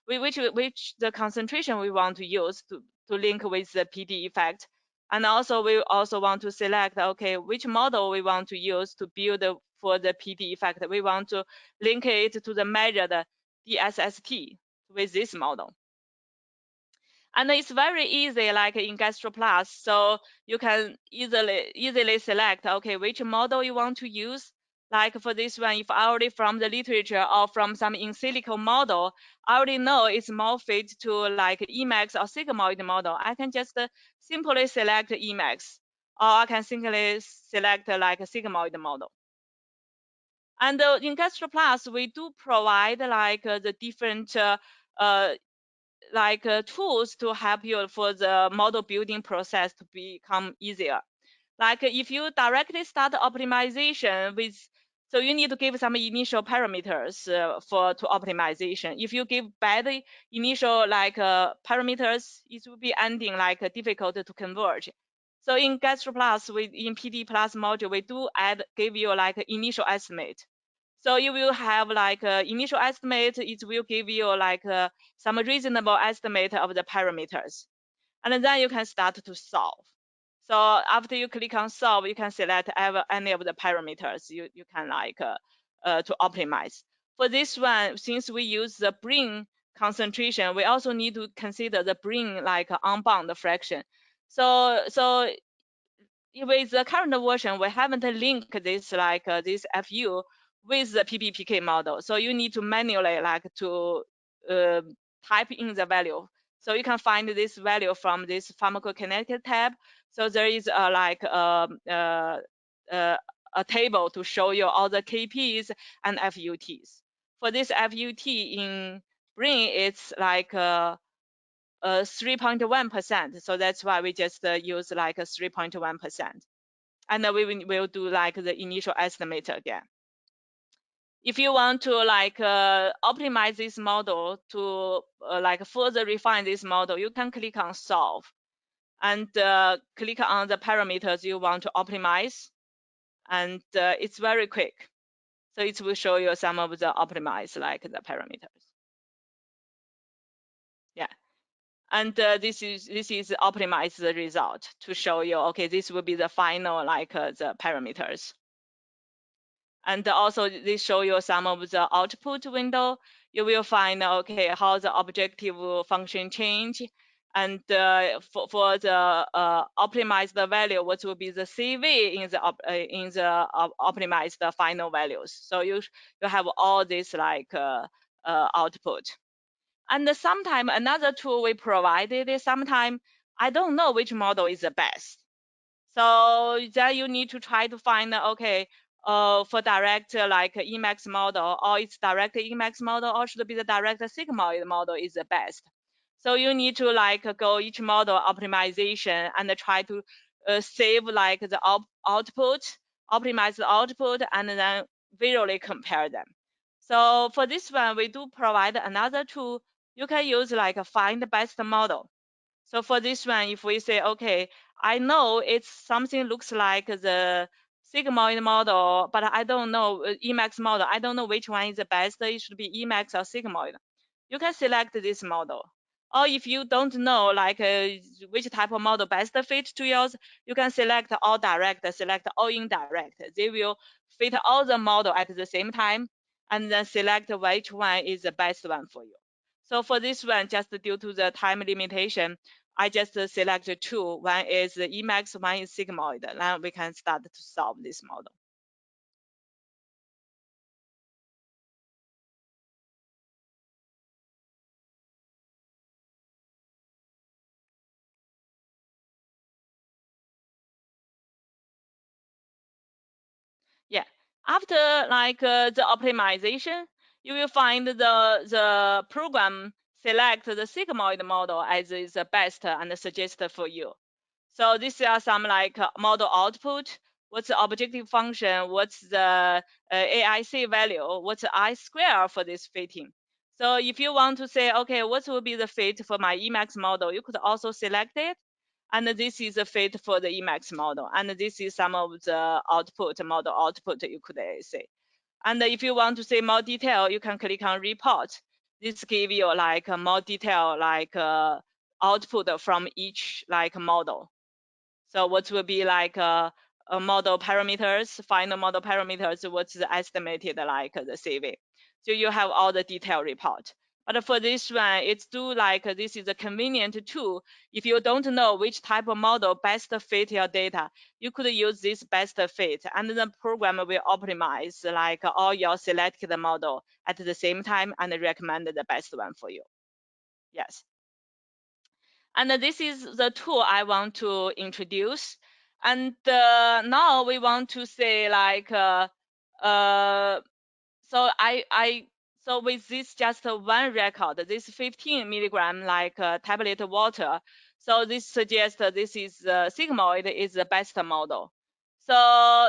which the concentration we want to use to link with the PD effect. And also we also want to select, okay, which model we want to use to build for the PD effect. We want to link it to the measured DSST with this model. And it's very easy, like in GastroPlus, so you can easily select, okay, which model you want to use. Like for this one, if I already from the literature or from some in silico model, I already know it's more fit to like Emax or sigmoid model. I can just simply select Emax. or I can simply select like a sigmoid model. And in GastroPlus, we do provide like the different tools to help you for the model building process to become easier. Like if you directly start optimization with, so you need to give some initial parameters to optimization. If you give bad initial parameters, it will be ending difficult to converge. So in GastroPlus, in PD Plus module, we do give you like initial estimate. So you will have like initial estimate. It will give you like some reasonable estimate of the parameters, and then you can start to solve. So after you click on solve, you can select any of the parameters you can like to optimize. For this one, since we use the brain concentration, we also need to consider the brain like unbound fraction. So with the current version, we haven't linked this this FU with the PBPK model. So you need to manually to type in the value. So you can find this value from this pharmacokinetic tab. So there is a table to show you all the KPs and FUTs. For this FUT in brain, it's like 3.1%. So that's why we just use like a 3.1%. And we will do like the initial estimate again. If you want to like optimize this model to like further refine this model, you can click on solve and click on the parameters you want to optimize. And it's very quick. So it will show you some of the optimized like the parameters. Yeah. And this is optimized the result to show you, okay, this will be the final like the parameters. And also they show you some of the output window. You will find, okay, how the objective function change. And for the optimized value, what will be the CV in the optimized final values. So you have all this like output. And sometimes another tool we provided is sometimes I don't know which model is the best. So then you need to try to find, okay, for direct like Emacs model, or it's direct Emacs model, or should be the direct sigmoid model is the best. So you need to like go each model optimization and try to save like the output, optimize the output, and then visually compare them. So for this one, we do provide another tool. You can use like a find the best model. So for this one, if we say, okay, I know it's something looks like the sigmoid model, but I don't know Emacs model. I don't know which one is the best. It should be Emacs or sigmoid. You can select this model. Or if you don't know like which type of model best fit to yours, you can select all direct, select all indirect. They will fit all the model at the same time, and then select which one is the best one for you. So for this one, just due to the time limitation, I just select two. One is Emacs, one is sigmoid. Now we can start to solve this model. Yeah, after like the optimization, you will find the program select the sigmoid model as is the best and suggested for you. So these are some like model output. What's the objective function? What's the AIC value? What's the I-square for this fitting? So if you want to say, okay, what will be the fit for my Emacs model, you could also select it. And this is a fit for the Emacs model. And this is some of the output, model output you could say. And if you want to say more detail, you can click on report. This give you like a more detail like output from each like model. So what will be like a model parameters, final model parameters, what's the estimated like the CV. So you have all the detail report. But for this one, it's do like this is a convenient tool. If you don't know which type of model best fit your data, you could use this best fit, and the program will optimize like all your selected model at the same time and recommend the best one for you. Yes. And this is the tool I want to introduce. And now we want to say like, so with this just one record, this 15 milligram like tablet water, so this suggests this is sigmoid is the best model. So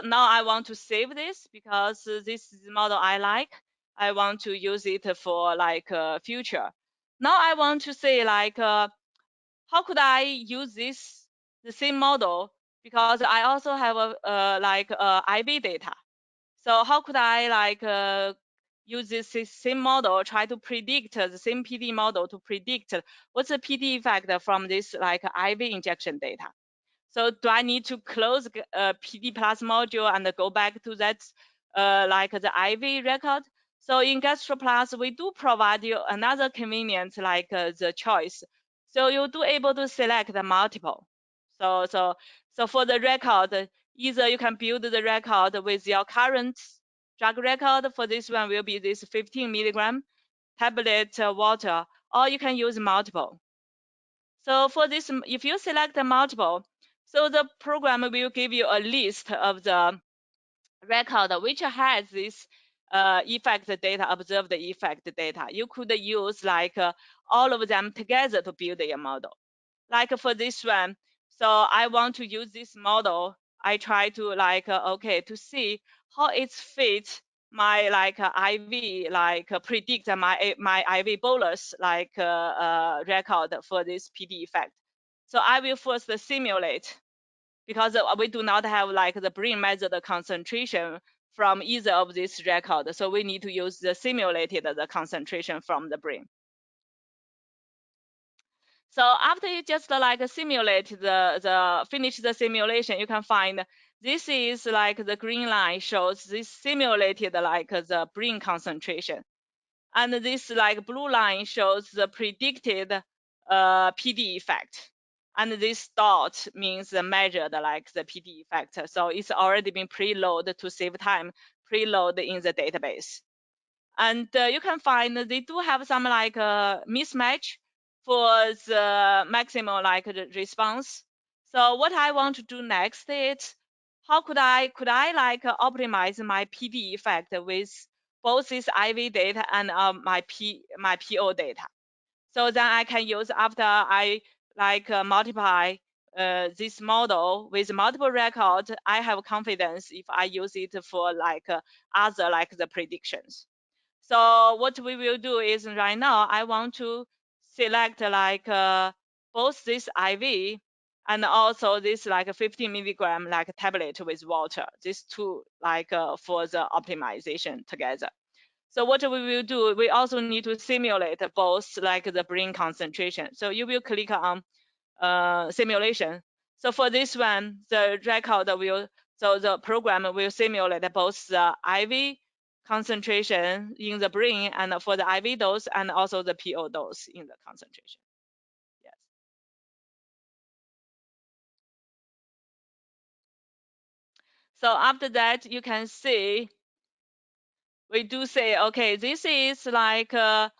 now I want to save this because this is the model I like. I want to use it for like future. Now I want to say like, how could I use this the same model, because I also have a like IV data. So how could I like use this same model, try to predict the same PD model to predict what's the PD effect from this like IV injection data? So do I need to close PD plus module and go back to that like the IV record? So in GastroPlus, we do provide you another convenience like the choice. So you do able to select the multiple. So for the record, either you can build the record with your current drug record. For this one will be this 15 milligram tablet water, or you can use multiple. So for this, if you select a multiple, so the program will give you a list of the record which has this effect data, observed effect data. You could use like all of them together to build your model. Like for this one, so I want to use this model. I try to like, okay, to see how it's fit my like IV, like predict my IV bolus like record for this PD effect. So I will first simulate, because we do not have like the brain measured concentration from either of these record. So we need to use the simulated the concentration from the brain. So after you just like simulate finish the simulation, you can find this is like the green line shows this simulated like the brain concentration. And this like blue line shows the predicted PD effect. And this dot means the measured like the PD effect. So it's already been preloaded to save time, preload in the database. And you can find they do have some like mismatch for the maximum like response. So what I want to do next is, how could I like optimize my PD effect with both this IV data and my PO data? So then I can use, after I like multiply this model with multiple records, I have confidence if I use it for like other like the predictions. So what we will do is, right now I want to select like both this IV and also this like 50 milligram like tablet with water, these two like for the optimization together. So what we will do, we also need to simulate both like the brain concentration. So you will click on simulation. So for this one, the record will, so the program will simulate both the IV concentration in the brain and for the IV dose and also the PO dose in the concentration. Yes. So after that, you can see, we do say, okay, this is like the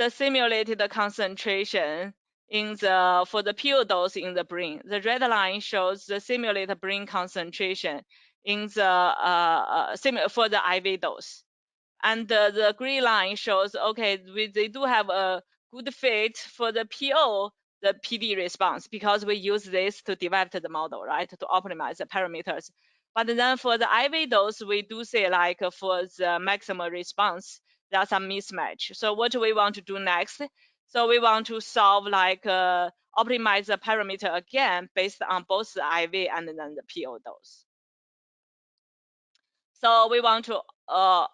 simulated concentration in the, for the PO dose in the brain. The red line shows the simulated brain concentration in the for the IV dose. And the green line shows, okay, they do have a good fit for the PO, the PD response, because we use this to develop the model, right, to optimize the parameters. But then for the IV dose, we do say like for the maximum response, there's a mismatch. So what we want to do next? So we want to solve like optimize the parameter again based on both the IV and then the PO dose. So we want to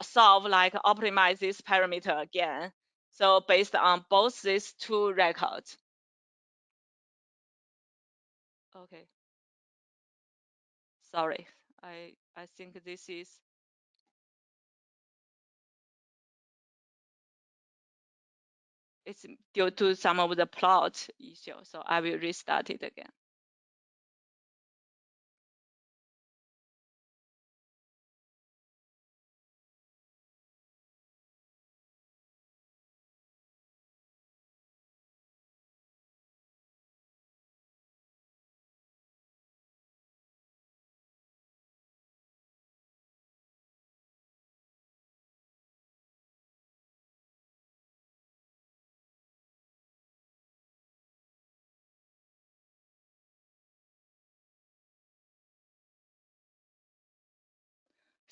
solve like optimize this parameter again. So based on both these two records. Okay. Sorry, I think this is, it's due to some of the plot issue. So I will restart it again.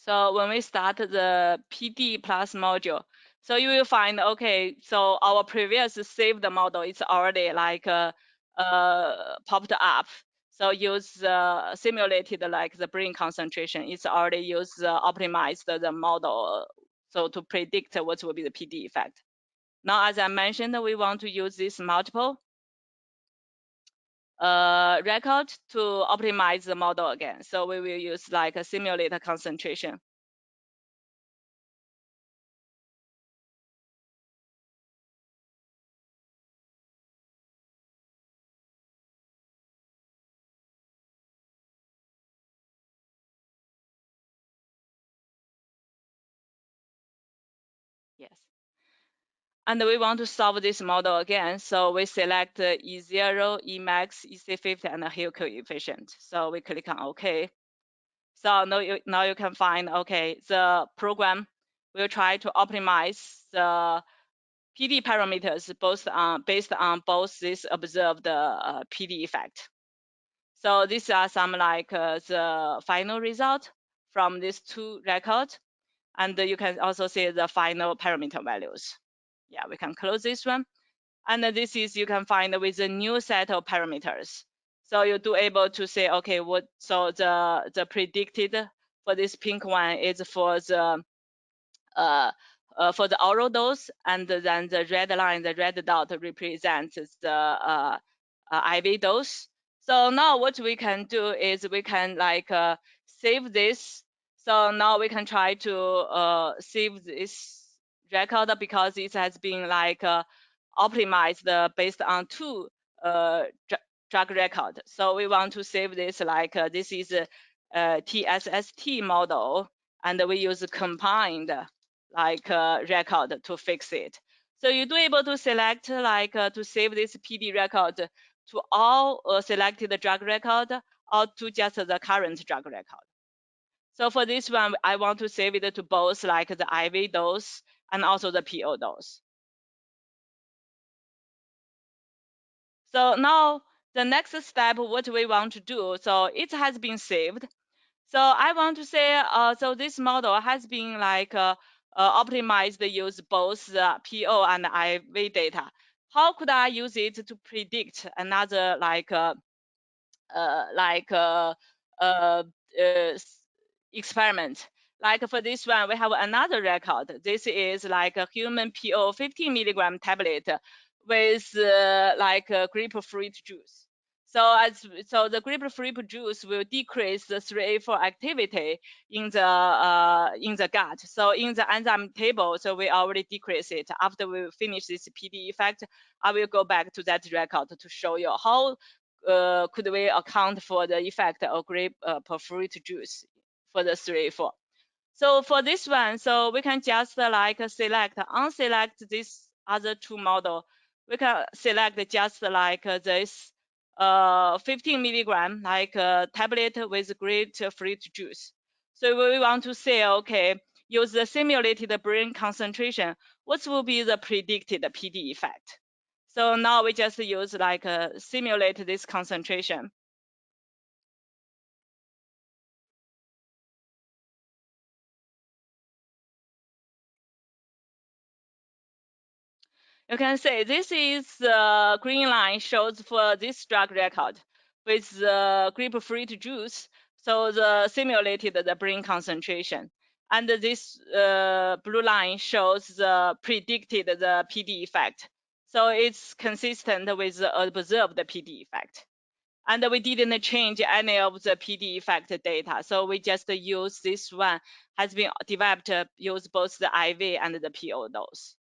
So when we start the PD plus module, so you will find, okay, so our previous saved model is already like popped up. So use simulated like the brain concentration. It's already used optimized the model, so to predict what will be the PD effect. Now, as I mentioned, we want to use this multiple record to optimize the model again. So we will use like a simulated concentration. Yes. And we want to solve this model again. So we select E0, Emax, EC50, and the Hill coefficient. So we click on OK. So now you can find, okay, the program will try to optimize the PD parameters based on both this observed PD effect. So these are some like the final result from these two records. And you can also see the final parameter values. Yeah, we can close this one. And this is, you can find with a new set of parameters. So you do able to say, okay, what, so the predicted for this pink one is for the oral dose, and then the red line, the red dot represents the IV dose. So now what we can do is we can like save this. So now we can try to save this record because it has been like optimized based on two drug record. So we want to save this like this is a TSST model, and we use combined like record to fix it. So you do able to select like to save this PD record to all selected drug record or to just the current drug record. So for this one, I want to save it to both like the IV dose and also the PO dose. So now the next step, what we want to do, so it has been saved. So I want to say, so this model has been like optimized to use both the PO and IV data. How could I use it to predict another like experiment? Like for this one, we have another record. This is like a human PO 15 milligram tablet with like grapefruit juice. So the grapefruit juice will decrease the 3A4 activity in the gut. So in the enzyme table, so we already decrease it. After we finish this PD effect, I will go back to that record to show you how could we account for the effect of grapefruit juice for the 3A4. So for this one, so we can just like unselect this other two model. We can select just like this 15 milligram like tablet with grapefruit juice. So we want to say, okay, use the simulated brain concentration. What will be the predicted PD effect? So now we just use like simulate this concentration. You can say this is the green line shows for this drug record with the grapefruit juice. So the simulated the brain concentration. And this blue line shows the predicted the PD effect. So it's consistent with the observed PD effect. And we didn't change any of the PD effect data. So we just use this one has been developed to use both the IV and the PO dose.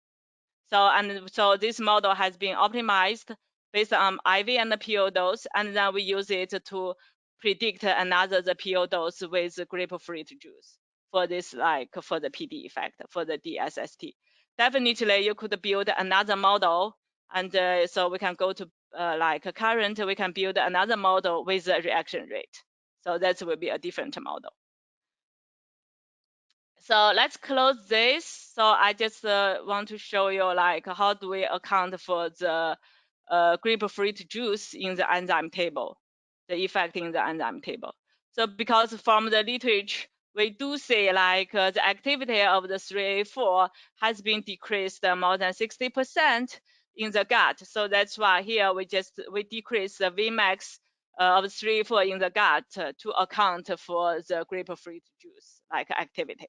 So this model has been optimized based on IV and the PO dose, and then we use it to predict another the PO dose with grapefruit juice for this like for the PD effect for the DSST. Definitely, you could build another model, and so we can go to like current. We can build another model with a reaction rate. So that will be a different model. So let's close this. So I just want to show you like how do we account for the grapefruit juice in the enzyme table, the effect in the enzyme table. So because from the literature, we do see like the activity of the 3A4 has been decreased more than 60% in the gut. So that's why here we decrease the Vmax of 3A4 in the gut to account for the grapefruit juice like activity.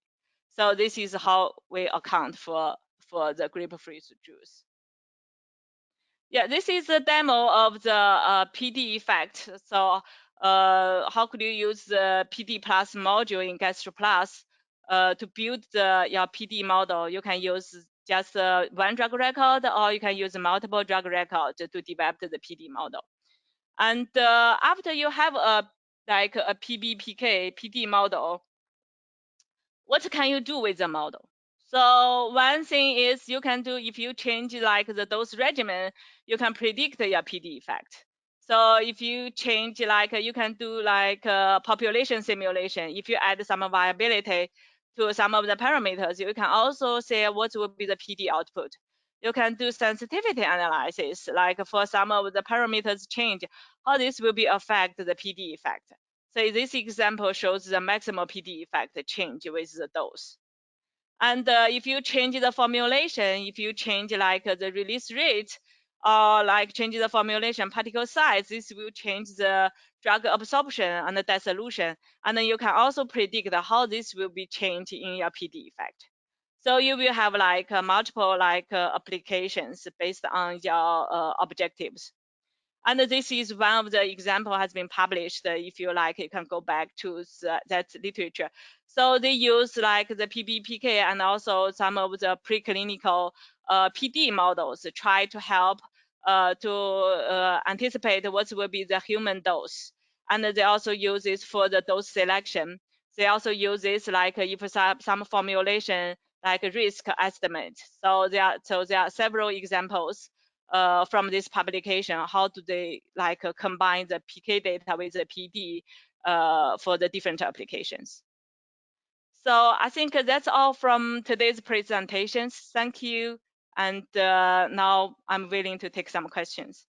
So this is how we account for the grapefruit juice. Yeah, this is a demo of the PD effect. So how could you use the PD plus module in GastroPlus to build your PD model? You can use just one drug record, or you can use multiple drug records to develop the PD model. And after you have a PBPK PD model, what can you do with the model? So one thing is you can do, if you change like the dose regimen, you can predict your PD effect. So if you change like, you can do like population simulation. If you add some viability to some of the parameters, you can also say what will be the PD output. You can do sensitivity analysis, like for some of the parameters change, how this will be affect the PD effect. So this example shows the maximal PD effect change with the dose. And if you change the formulation, if you change like the release rate, or like change the formulation particle size, this will change the drug absorption and the dissolution. And then you can also predict how this will be changed in your PD effect. So you will have like multiple like applications based on your objectives. And this is one of the example has been published. If you like, you can go back to that literature. So they use like the PBPK and also some of the preclinical PD models to try to help to anticipate what will be the human dose. And they also use this for the dose selection. They also use this like if some formulation like risk estimate. So there are several examples from this publication. How do they like combine the PK data with the PD for the different applications? So I think that's all from today's presentations. Thank you. And now I'm willing to take some questions.